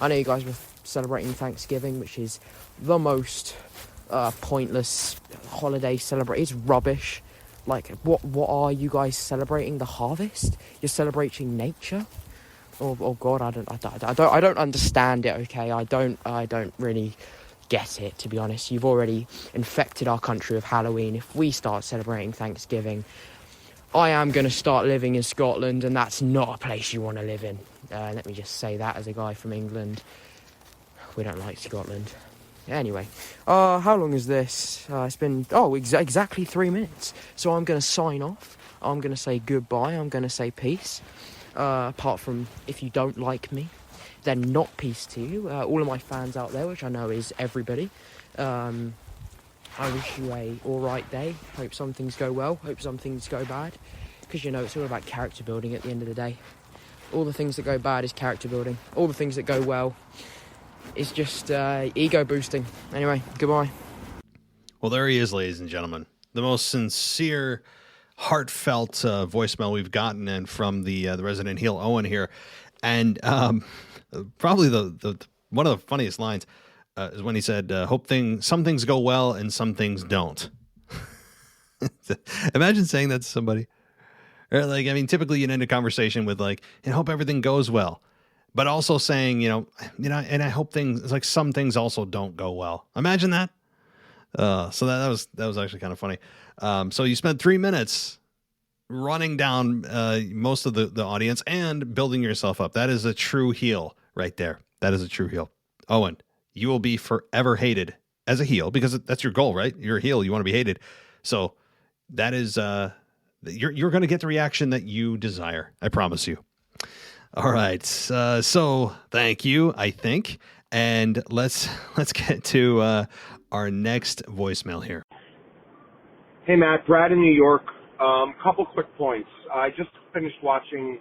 I know you guys were celebrating Thanksgiving, which is the most pointless holiday celebration. It's rubbish. Like, what are you guys celebrating? The harvest? You're celebrating nature? Oh God, I don't understand it. Okay, I don't really get it, to be honest. You've already infected our country with Halloween. If we start celebrating Thanksgiving, I am going to start living in Scotland, and that's not a place you want to live in. Let me just say that as a guy from England. We don't like Scotland. Anyway, how long is this? It's been, exactly 3 minutes. So I'm going to sign off. I'm going to say goodbye. I'm going to say peace. Apart from if you don't like me, then not peace to you. All of my fans out there, which I know is everybody. I wish you a alright day. Hope some things go well. Hope some things go bad. Because, it's all about character building at the end of the day. All the things that go bad is character building. All the things that go well is just ego boosting. Anyway, goodbye. Well, there he is, ladies and gentlemen. The most sincere, heartfelt voicemail we've gotten in from the resident heel Owen here. And probably the one of the funniest lines is when he said, some things go well and some things don't. Imagine saying that to somebody. Or typically you'd end a conversation with and hope everything goes well. But also saying, and I hope some things also don't go well. Imagine that. So that was actually kind of funny. So you spent 3 minutes running down most of the audience and building yourself up. That is a true heel right there. That is a true heel. Owen, you will be forever hated as a heel because that's your goal, right? You're a heel. You want to be hated. So that is, you're going to get the reaction that you desire. I promise you. All right. So thank you, I think. And let's get to our next voicemail here. Hey, Matt. Brad in New York. Couple quick points. I just finished watching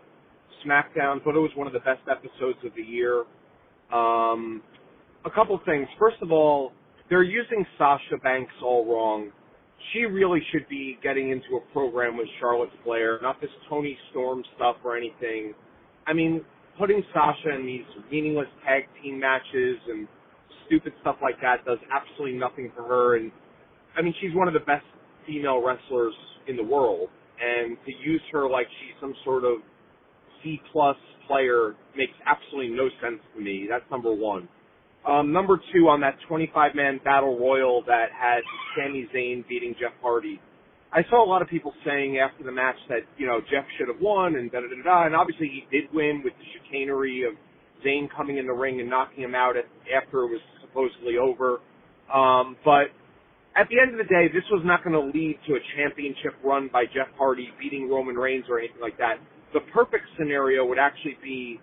SmackDown. Thought it was one of the best episodes of the year. A couple things. First of all, they're using Sasha Banks all wrong. She really should be getting into a program with Charlotte Flair, not this Toni Storm stuff or anything. Putting Sasha in these meaningless tag team matches and stupid stuff like that does absolutely nothing for her. And, she's one of the best female wrestlers in the world. And to use her like she's some sort of C-plus player makes absolutely no sense to me. That's number one. Number two, on that 25-man battle royal that had Sami Zayn beating Jeff Hardy, I saw a lot of people saying after the match that, Jeff should have won and da-da-da-da, and obviously he did win with the chicanery of Zayn coming in the ring and knocking him out after it was supposedly over. But at the end of the day, this was not going to lead to a championship run by Jeff Hardy beating Roman Reigns or anything like that. The perfect scenario would actually be,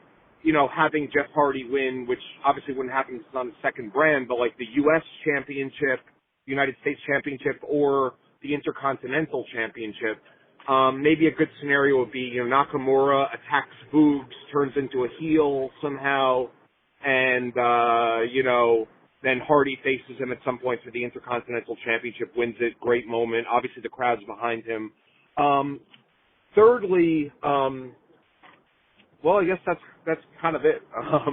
having Jeff Hardy win, which obviously wouldn't happen because it's on the second brand, but the U.S. Championship, United States Championship, or the Intercontinental Championship. Maybe a good scenario would be, Nakamura attacks Boogs, turns into a heel somehow, and, then Hardy faces him at some point for the Intercontinental Championship, wins it, great moment. Obviously the crowd's behind him. Thirdly, I guess that's kind of it.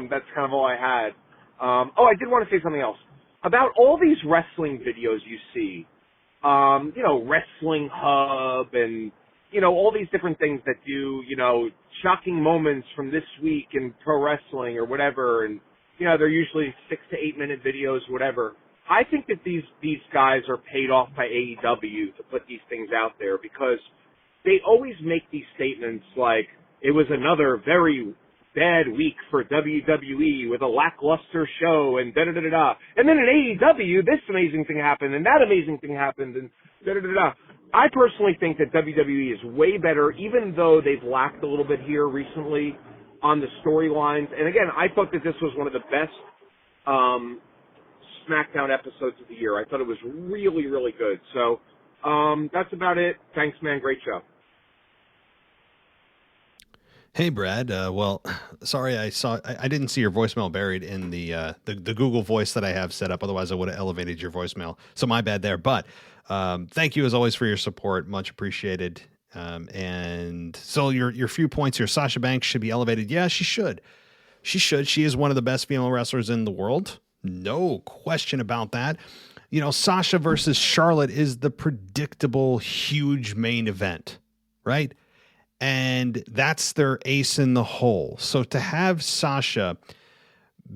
That's kind of all I had. I did want to say something else. About all these wrestling videos you see, Wrestling Hub and, all these different things that do, shocking moments from this week in pro wrestling or whatever, and, they're usually 6 to 8 minute videos, whatever. I think that these guys are paid off by AEW to put these things out there because they always make these statements like, it was another very bad week for WWE with a lackluster show and da-da-da-da-da. And then in AEW, this amazing thing happened and that amazing thing happened and da-da-da-da. I personally think that WWE is way better, even though they've lacked a little bit here recently on the storylines. And again, I thought that this was one of the best SmackDown episodes of the year. I thought it was really, really good. So that's about it. Thanks, man. Great show. Hey, Brad. Sorry, I didn't see your voicemail buried in the Google Voice that I have set up. Otherwise, I would have elevated your voicemail. So my bad there. But thank you as always for your support. Much appreciated. And so your few points here. Sasha Banks should be elevated. Yeah, she should. She should. She is one of the best female wrestlers in the world. No question about that. Sasha versus Charlotte is the predictable, huge main event, right? And that's their ace in the hole. So to have Sasha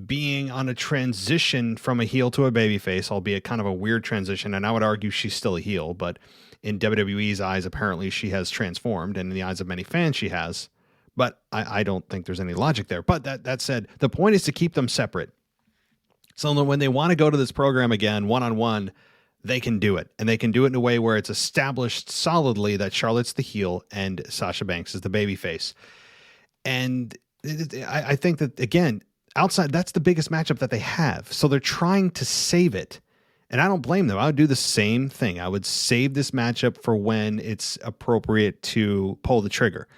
being on a transition from a heel to a babyface, albeit kind of a weird transition, and I would argue she's still a heel, but in WWE's eyes, apparently she has transformed, and in the eyes of many fans, she has. But I don't think there's any logic there. But that said, the point is to keep them separate. So that when they want to go to this program again, one-on-one, they can do it. And they can do it in a way where it's established solidly that Charlotte's the heel and Sasha Banks is the babyface. And I think that, again, outside, that's the biggest matchup that they have. So they're trying to save it. And I don't blame them. I would do the same thing. I would save this matchup for when it's appropriate to pull the trigger.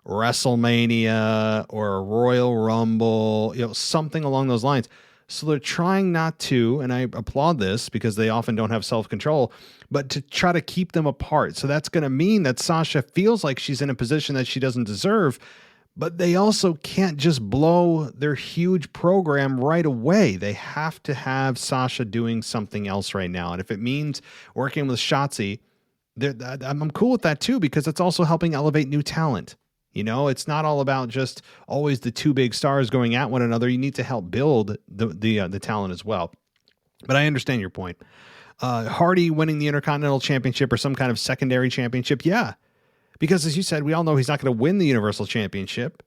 WrestleMania or a Royal Rumble, something along those lines. So they're trying not to, and I applaud this because they often don't have self-control, but to try to keep them apart. So that's going to mean that Sasha feels like she's in a position that she doesn't deserve, but they also can't just blow their huge program right away. They have to have Sasha doing something else right now. And if it means working with Shotzi, I'm cool with that too, because it's also helping elevate new talent. It's not all about just always the two big stars going at one another. You need to help build the talent as well. But I understand your point. Hardy winning the Intercontinental Championship or some kind of secondary championship, yeah. Because as you said, we all know he's not going to win the Universal Championship.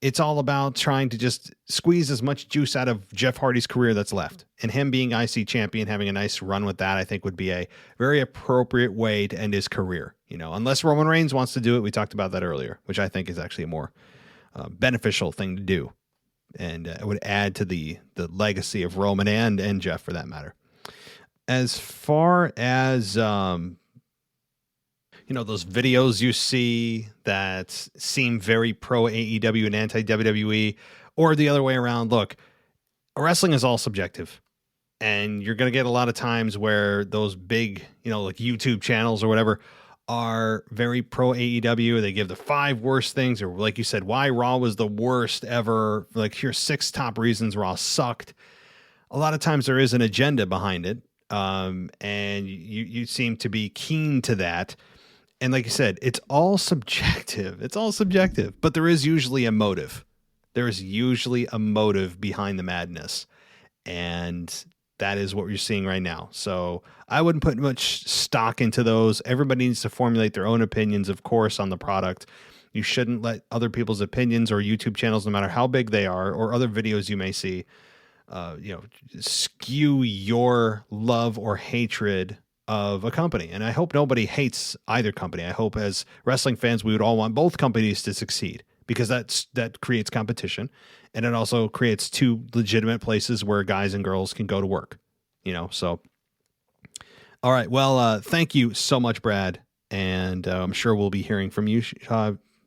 It's all about trying to just squeeze as much juice out of Jeff Hardy's career that's left. And him being IC champion, having a nice run with that, I think would be a very appropriate way to end his career. Unless Roman Reigns wants to do it. We talked about that earlier, which I think is actually a more beneficial thing to do. And it would add to the legacy of Roman and Jeff for that matter. As far as, those videos you see that seem very pro AEW and anti WWE, or the other way around, look, wrestling is all subjective. And you're going to get a lot of times where those big, like YouTube channels or whatever are very pro AEW. They give the 5 worst things, or like you said, why Raw was the worst ever. Like, here's 6 top reasons Raw sucked. A lot of times there is an agenda behind it. And you seem to be keen to that. And like you said, it's all subjective. It's all subjective, but there is usually a motive. There is usually a motive behind the madness. And that is what you're seeing right now. So I wouldn't put much stock into those. Everybody needs to formulate their own opinions, of course, on the product. You shouldn't let other people's opinions or YouTube channels, no matter how big they are, or other videos you may see, skew your love or hatred of a company. And I hope nobody hates either company. I hope as wrestling fans, we would all want both companies to succeed, because that creates competition, and it also creates 2 legitimate places where guys and girls can go to work, so. All right. Well, thank you so much, Brad. And I'm sure we'll be hearing from you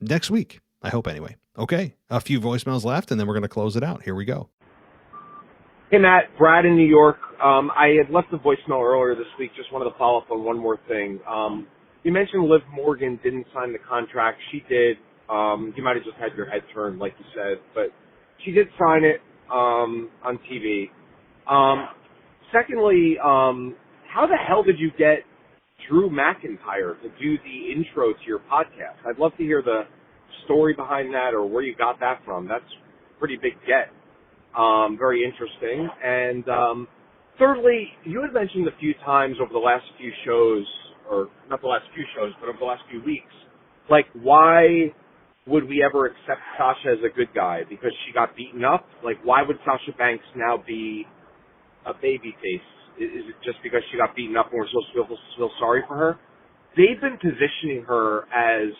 next week. I hope anyway. Okay. A few voicemails left, and then we're going to close it out. Here we go. Hey, Matt, Brad in New York. I had left a voicemail earlier this week. Just wanted to follow up on one more thing. You mentioned Liv Morgan didn't sign the contract. She did. You might have just had your head turned, like you said, but she did sign it on TV. Secondly, how the hell did you get Drew McIntyre to do the intro to your podcast? I'd love to hear the story behind that, or where you got that from. That's a pretty big get. Very interesting. And thirdly, you had mentioned a few times over the last few shows, or not the last few shows, but over the last few weeks, like, why would we ever accept Sasha as a good guy? Because she got beaten up? Like, why would Sasha Banks now be a babyface? Is it just because she got beaten up and we're supposed to feel sorry for her? They've been positioning her as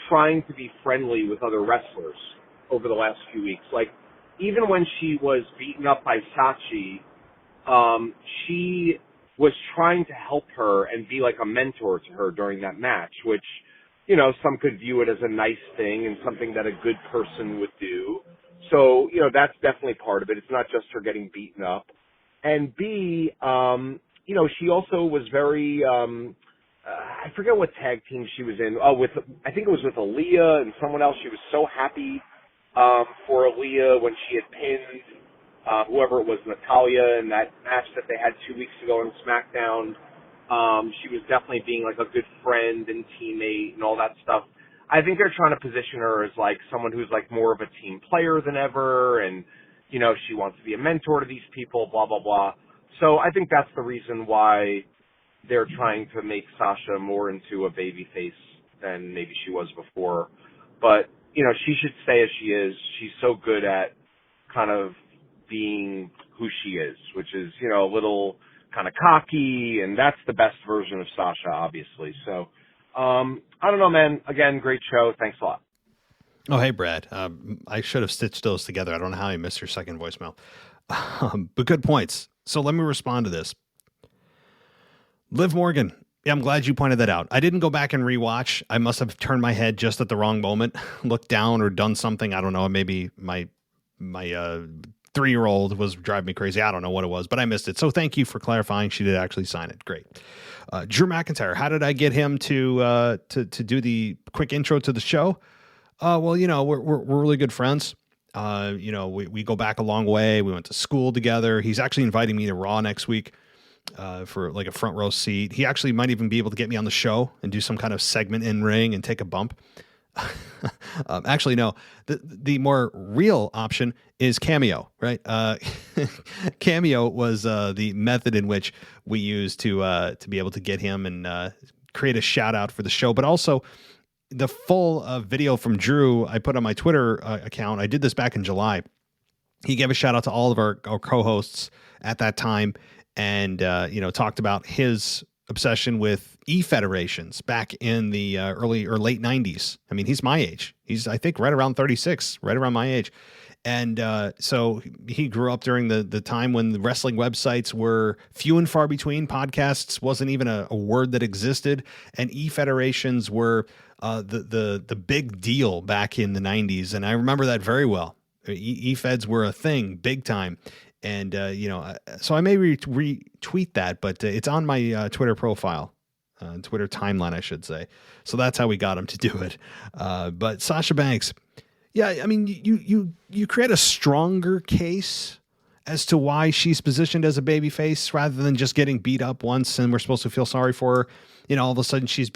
trying to be friendly with other wrestlers over the last few weeks. Like, even when she was beaten up by Sachi, she was trying to help her and be like a mentor to her during that match, which, some could view it as a nice thing and something that a good person would do. So, that's definitely part of it. It's not just her getting beaten up. And B, she also was very, I forget what tag team she was in. I think it was with Aaliyah and someone else. She was so happy for Aaliyah when she had pinned whoever it was, Natalya, in that match that they had 2 weeks ago on SmackDown. She was definitely being like a good friend and teammate and all that stuff. I think they're trying to position her as like someone who's like more of a team player than ever, and she wants to be a mentor to these people, blah, blah, blah. So I think that's the reason why they're trying to make Sasha more into a baby face than maybe she was before. But, she should stay as she is. She's so good at kind of being who she is, which is, a little kind of cocky, and that's the best version of Sasha, obviously. So, I don't know, man. Again, great show. Thanks a lot. Oh, hey, Brad. I should have stitched those together. I don't know how I missed your second voicemail. But good points. So let me respond to this. Liv Morgan. Yeah, I'm glad you pointed that out. I didn't go back and rewatch. I must have turned my head just at the wrong moment, looked down or done something. I don't know. Maybe my 3-year-old was driving me crazy. I don't know what it was, but I missed it. So thank you for clarifying. She did actually sign it. Great. Drew McIntyre. How did I get him to do the quick intro to the show? Well, we're really good friends. We go back a long way. We went to school together. He's actually inviting me to Raw next week for like a front row seat. He actually might even be able to get me on the show and do some kind of segment in ring and take a bump. Actually, no. The more real option is Cameo, right? Cameo was the method in which we used to be able to get him and create a shout out for the show, but also the full video from Drew I put on my Twitter account. I did this back in July. He gave a shout out to all of our co-hosts at that time and, talked about his obsession with e-federations back in the early or late 90s. I mean, he's my age. He's, I think, right around 36, right around my age. And so he grew up during the time when the wrestling websites were few and far between. Podcasts wasn't even a word that existed. And e-federations were the big deal back in the 90s. And I remember that very well. E-feds were a thing, big time. And, so I may retweet that, but it's on my Twitter profile, Twitter timeline, I should say. So that's how we got him to do it. But Sasha Banks, yeah, I mean, you create a stronger case as to why she's positioned as a babyface rather than just getting beat up once and we're supposed to feel sorry for her. All of a sudden she's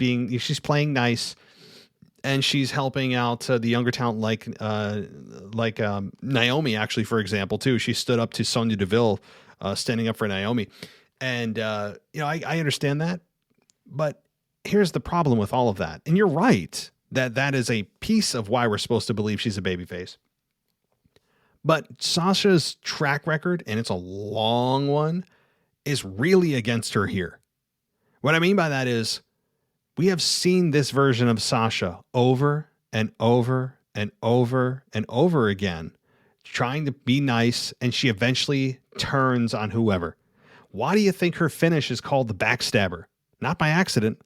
playing nice and she's helping out the younger talent like Naomi, actually, for example, too. She stood up to Sonya Deville, standing up for Naomi. And, I understand that. But here's the problem with all of that. And you're right that is a piece of why we're supposed to believe she's a babyface. But Sasha's track record, and it's a long one, is really against her here. What I mean by that is we have seen this version of Sasha over and over and over and over again, trying to be nice, and she eventually turns on whoever. Why do you think her finish is called the backstabber? Not by accident.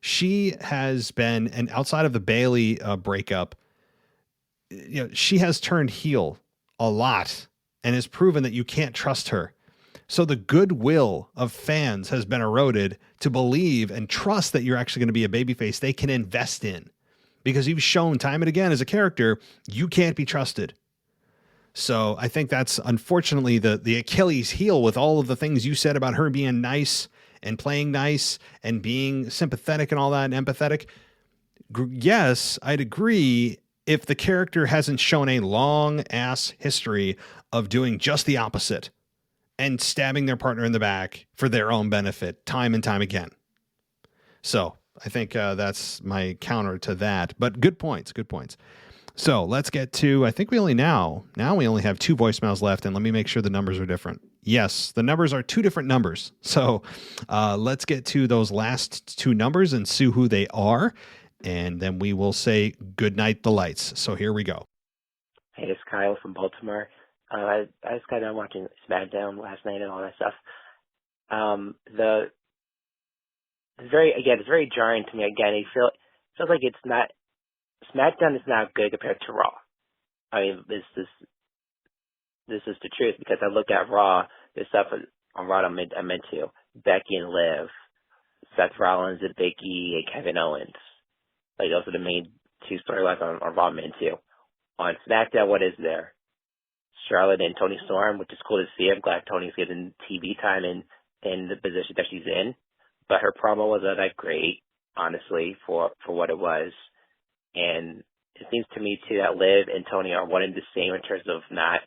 She has been, and outside of the Bayley breakup, she has turned heel a lot and has proven that you can't trust her. So the goodwill of fans has been eroded to believe and trust that you're actually going to be a babyface they can invest in, because you've shown time and again as a character, you can't be trusted. So I think that's unfortunately the Achilles heel with all of the things you said about her being nice and playing nice and being sympathetic and all that and empathetic. Yes, I'd agree if the character hasn't shown a long ass history of doing just the opposite and stabbing their partner in the back for their own benefit time and time again. So I think that's my counter to that, but good points. So let's get to, I think we only have 2 voicemails left, and let me make sure the numbers are different. Yes, the numbers are 2 different numbers. So let's get to those last 2 numbers and see who they are, and then we will say good night, the lights. So here we go. Hey, it's Kyle from Baltimore. I just got done watching SmackDown last night and all that stuff. It's very jarring to me. Again, it feels like it's not. SmackDown is not good compared to Raw. I mean, this is the truth, because I look at Raw. There's stuff on Raw I'm into. Becky and Liv, Seth Rollins and Big E and Kevin Owens. Like, those are the main 2 storylines on Raw I'm into. On SmackDown, what is there? Charlotte and Toni Storm, which is cool to see. I'm glad Toni's getting TV time in the position that she's in. But her promo wasn't that great, honestly, for what it was. And it seems to me, too, that Liv and Toni are one and the same in terms of not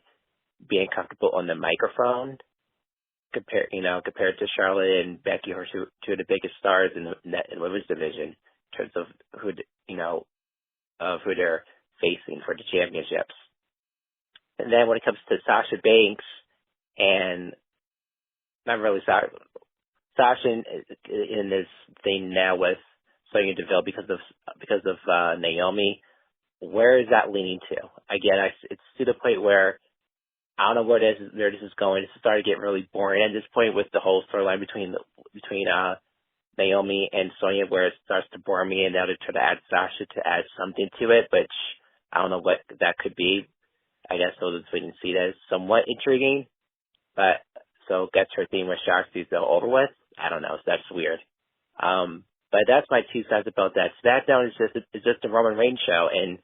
being comfortable on the microphone. compared to Charlotte and Becky, who are two of the biggest stars in the women's division in terms of who they're facing for the championships. And then when it comes to Sasha Banks and not really Sasha in this thing now with Sonya Deville because of Naomi, where is that leaning to? Again, it's to the point where I don't know where this is going. It's starting to get really boring at this point with the whole storyline between Naomi and Sonya, where it starts to bore me, and now they're trying to add Sasha to add something to it, which I don't know what that could be. I guess we'll just wait and see. That is somewhat intriguing, but so gets her theme with Shakti's over with. I don't know. So that's weird. But that's my 2 cents about that. SmackDown is just a Roman Reigns show, and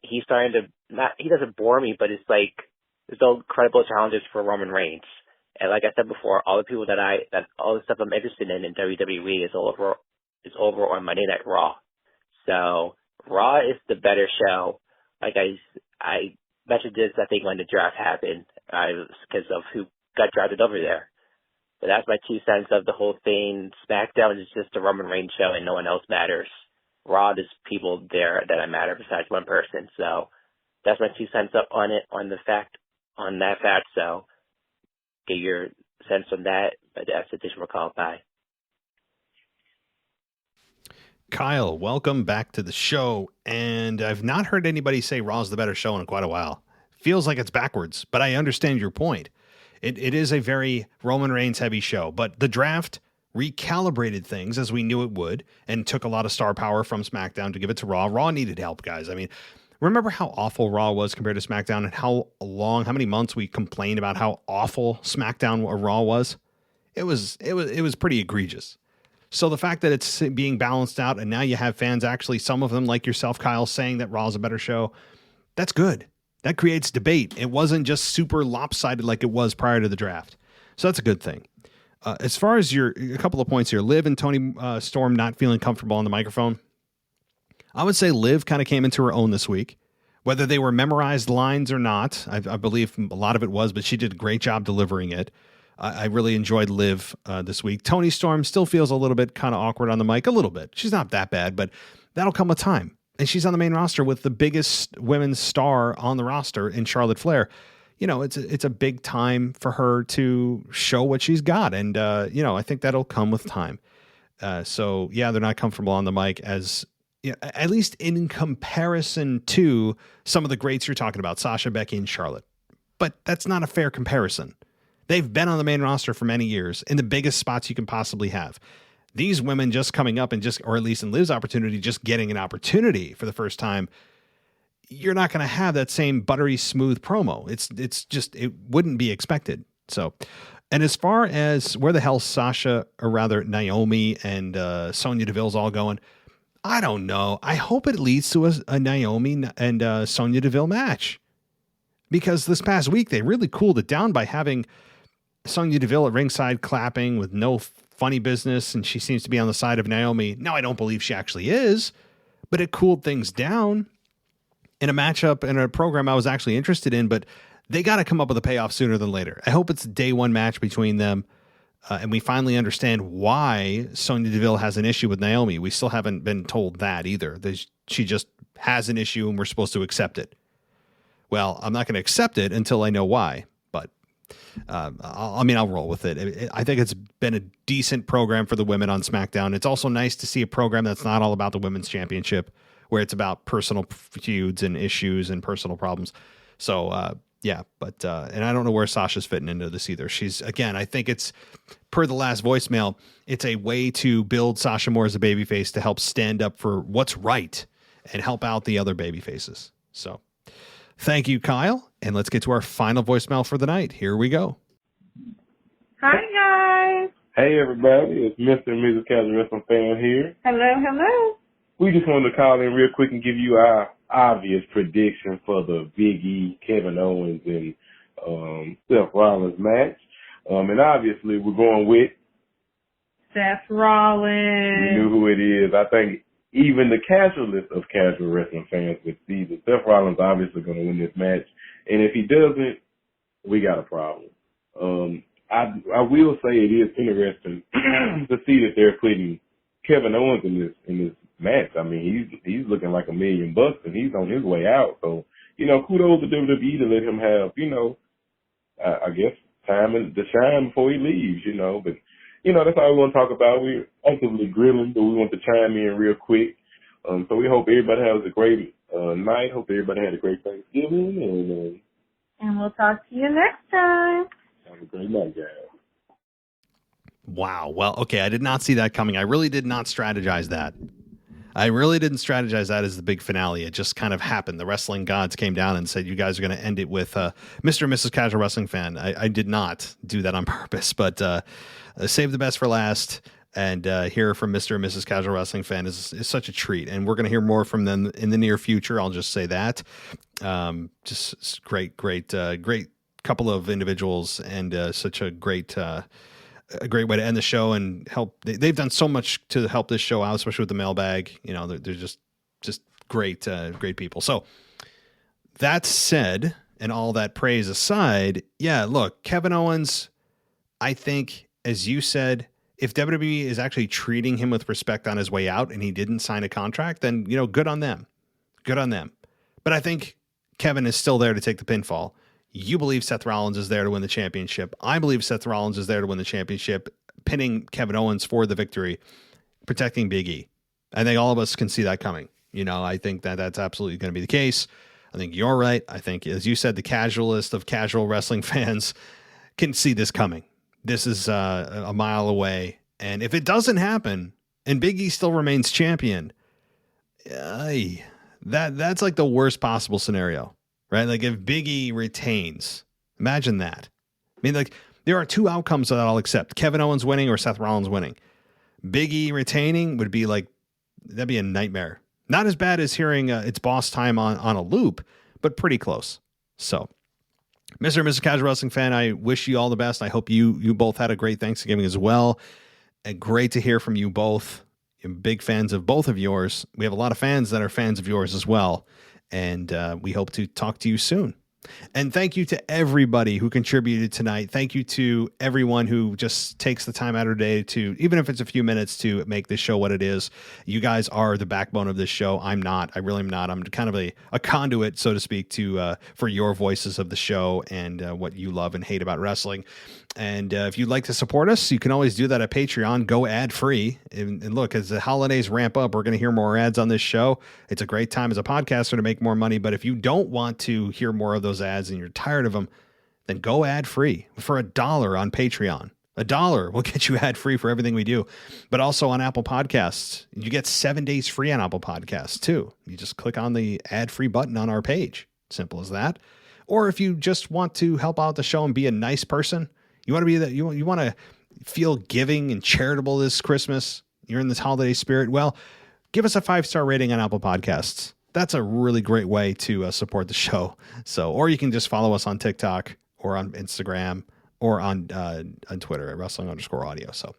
he's starting to he doesn't bore me, but it's like there's no credible challenges for Roman Reigns. And like I said before, all the people that all the stuff I'm interested in WWE is over on Monday Night Raw. So Raw is the better show. Like I mentioned this, I think when the draft happened, because of who got drafted over there. But that's my 2 cents of the whole thing. SmackDown is just a Roman Reigns show and no one else matters. Raw, there's people there that matter besides one person. So that's my 2 cents up on that fact. So get your sense on that. But that's additional call. Bye. Kyle, welcome back to the show. And I've not heard anybody say Raw's the better show in quite a while. Feels like it's backwards, but I understand your point. It is a very Roman Reigns heavy show, but the draft recalibrated things as we knew it would and took a lot of star power from SmackDown to give it to Raw. Raw needed help, guys. I mean, remember how awful Raw was compared to SmackDown and how many months we complained about how awful SmackDown or Raw was? It was pretty egregious. So the fact that it's being balanced out and now you have fans, actually some of them like yourself, Kyle, saying that Raw's a better show, that's good. That creates debate. It wasn't just super lopsided like it was prior to the draft. So that's a good thing. As far as a couple of points here, Liv and Toni Storm not feeling comfortable on the microphone. I would say Liv kind of came into her own this week. Whether they were memorized lines or not, I believe a lot of it was, but she did a great job delivering it. I really enjoyed Liv this week. Toni Storm still feels a little bit kind of awkward on the mic, a little bit. She's not that bad, but that'll come with time. And she's on the main roster with the biggest women's star on the roster in Charlotte Flair. It's a big time for her to show what she's got. And, I think that'll come with time. So, yeah, they're not comfortable on the mic as, at least in comparison to some of the greats you're talking about, Sasha, Becky, and Charlotte. But that's not a fair comparison. They've been on the main roster for many years in the biggest spots you can possibly have. These women just coming up and or at least in Liv's opportunity, just getting an opportunity for the first time, you're not going to have that same buttery smooth promo. It wouldn't be expected. So, and as far as where the hell Sasha, or rather Naomi and Sonya Deville's all going, I don't know. I hope it leads to a Naomi and Sonya Deville match, because this past week they really cooled it down by having Sonya Deville at ringside clapping with no funny business, and she seems to be on the side of Naomi. Now, I don't believe she actually is, but it cooled things down in a matchup and a program I was actually interested in, but they got to come up with a payoff sooner than later. I hope it's a day one match between them, and we finally understand why Sonya Deville has an issue with Naomi. We still haven't been told that either. She just has an issue and we're supposed to accept it. Well, I'm not going to accept it until I know why. I'll roll with it. I think it's been a decent program for the women on SmackDown. It's also nice to see a program that's not all about the women's championship, where it's about personal feuds and issues and personal problems. So, and I don't know where Sasha's fitting into this either. I think it's, per the last voicemail, it's a way to build Sasha more as a babyface to help stand up for what's right and help out the other babyfaces. So, thank you, Kyle. And let's get to our final voicemail for the night. Here we go. Hi, guys. Hey, everybody. It's Mr. and Mrs. Casual Wrestling Fan here. Hello. We just wanted to call in real quick and give you our obvious prediction for the Big E, Kevin Owens, and Seth Rollins match. And obviously, we're going with Seth Rollins. You knew who it is. I think even the casualist of casual wrestling fans would see that Seth Rollins obviously going to win this match. And if he doesn't, we got a problem. I will say it is interesting to see that they're putting Kevin Owens in this match. I mean, he's looking like $1 million, and he's on his way out. So, kudos to WWE to let him have, I guess time to shine before he leaves. But that's all we want to talk about. We're actively grilling, but we want to chime in real quick. So we hope everybody has a great night. Hope everybody had a great Thanksgiving, And we'll talk to you next time. have a great night, guys. Wow. Well, okay. I did not see that coming. I really did not strategize that. I really didn't strategize that as the big finale. It just kind of happened. The wrestling gods came down and said, you guys are going to end it with Mr. and Mrs. Casual Wrestling Fan. I did not do that on purpose, but save the best for last. And hear from Mr. and Mrs. Casual Wrestling Fan is such a treat. And we're going to hear more from them in the near future. I'll just say that. Just great couple of individuals, and such a great way to end the show and help. They've done so much to help this show out, especially with the mailbag. They're just great people. So that said, and all that praise aside, yeah, look, Kevin Owens, I think, as you said, if WWE is actually treating him with respect on his way out and he didn't sign a contract, then, good on them. Good on them. But I think Kevin is still there to take the pinfall. You believe Seth Rollins is there to win the championship. I believe Seth Rollins is there to win the championship, pinning Kevin Owens for the victory, protecting Big E. I think all of us can see that coming. I think that's absolutely going to be the case. I think you're right. I think, as you said, the casualist of casual wrestling fans can see this coming. This is a mile away. And if it doesn't happen and Big E still remains champion, that's like the worst possible scenario, right? Like if Big E retains, imagine that. I mean, like there are two outcomes that I'll accept: Kevin Owens winning or Seth Rollins winning. Big E retaining would be that'd be a nightmare. Not as bad as hearing it's boss time on a loop, but pretty close. So, Mr. and Mrs. Casual Wrestling Fan, I wish you all the best. I hope you both had a great Thanksgiving as well. And great to hear from you both. I'm big fans of both of yours. We have a lot of fans that are fans of yours as well. And we hope to talk to you soon. And thank you to everybody who contributed tonight. Thank you to everyone who just takes the time out of their day to, even if it's a few minutes, to make this show what it is. You guys are the backbone of this show. I'm not. I really am not. I'm kind of a conduit, so to speak, for your voices of the show and what you love and hate about wrestling. And if you'd like to support us, you can always do that at Patreon. Go ad-free. And look, as the holidays ramp up, we're going to hear more ads on this show. It's a great time as a podcaster to make more money. But if you don't want to hear more of those ads and you're tired of them, then go ad-free for $1 on Patreon. $1 will get you ad-free for everything we do. But also on Apple Podcasts, you get 7 days free on Apple Podcasts too. You just click on the ad-free button on our page. Simple as that. Or if you just want to help out the show and be a nice person, you want to be that you want to feel giving and charitable this Christmas, you're in this holiday spirit, well, give us a 5-star rating on Apple Podcasts. That's a really great way to support the show. So, or you can just follow us on TikTok or on Instagram or on Twitter at wrestling_audio. So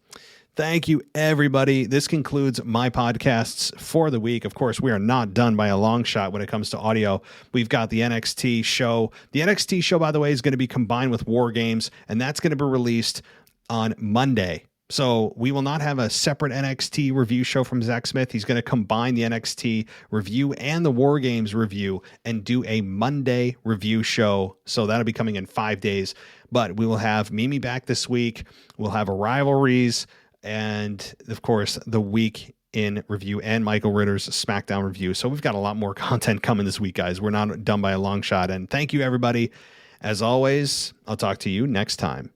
thank you, everybody. This concludes my podcasts for the week. Of course, we are not done by a long shot when it comes to audio. We've got the NXT show. The NXT show, by the way, is going to be combined with War Games, and that's going to be released on Monday. So we will not have a separate NXT review show from Zach Smith. He's going to combine the NXT review and the War Games review and do a Monday review show. So that'll be coming in 5 days. But we will have Mimi back this week. We'll have a Rivalries. And, of course, the Week in Review and Michael Ritter's SmackDown review. So we've got a lot more content coming this week, guys. We're not done by a long shot. And thank you, everybody. As always, I'll talk to you next time.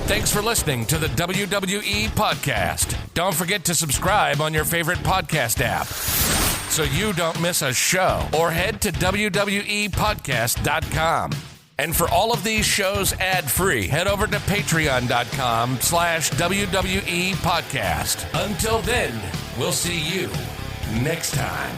Thanks for listening to the WWE Podcast. Don't forget to subscribe on your favorite podcast app so you don't miss a show, or head to WWEpodcast.com. And for all of these shows ad-free, head over to patreon.com/WWE Podcast. Until then, we'll see you next time.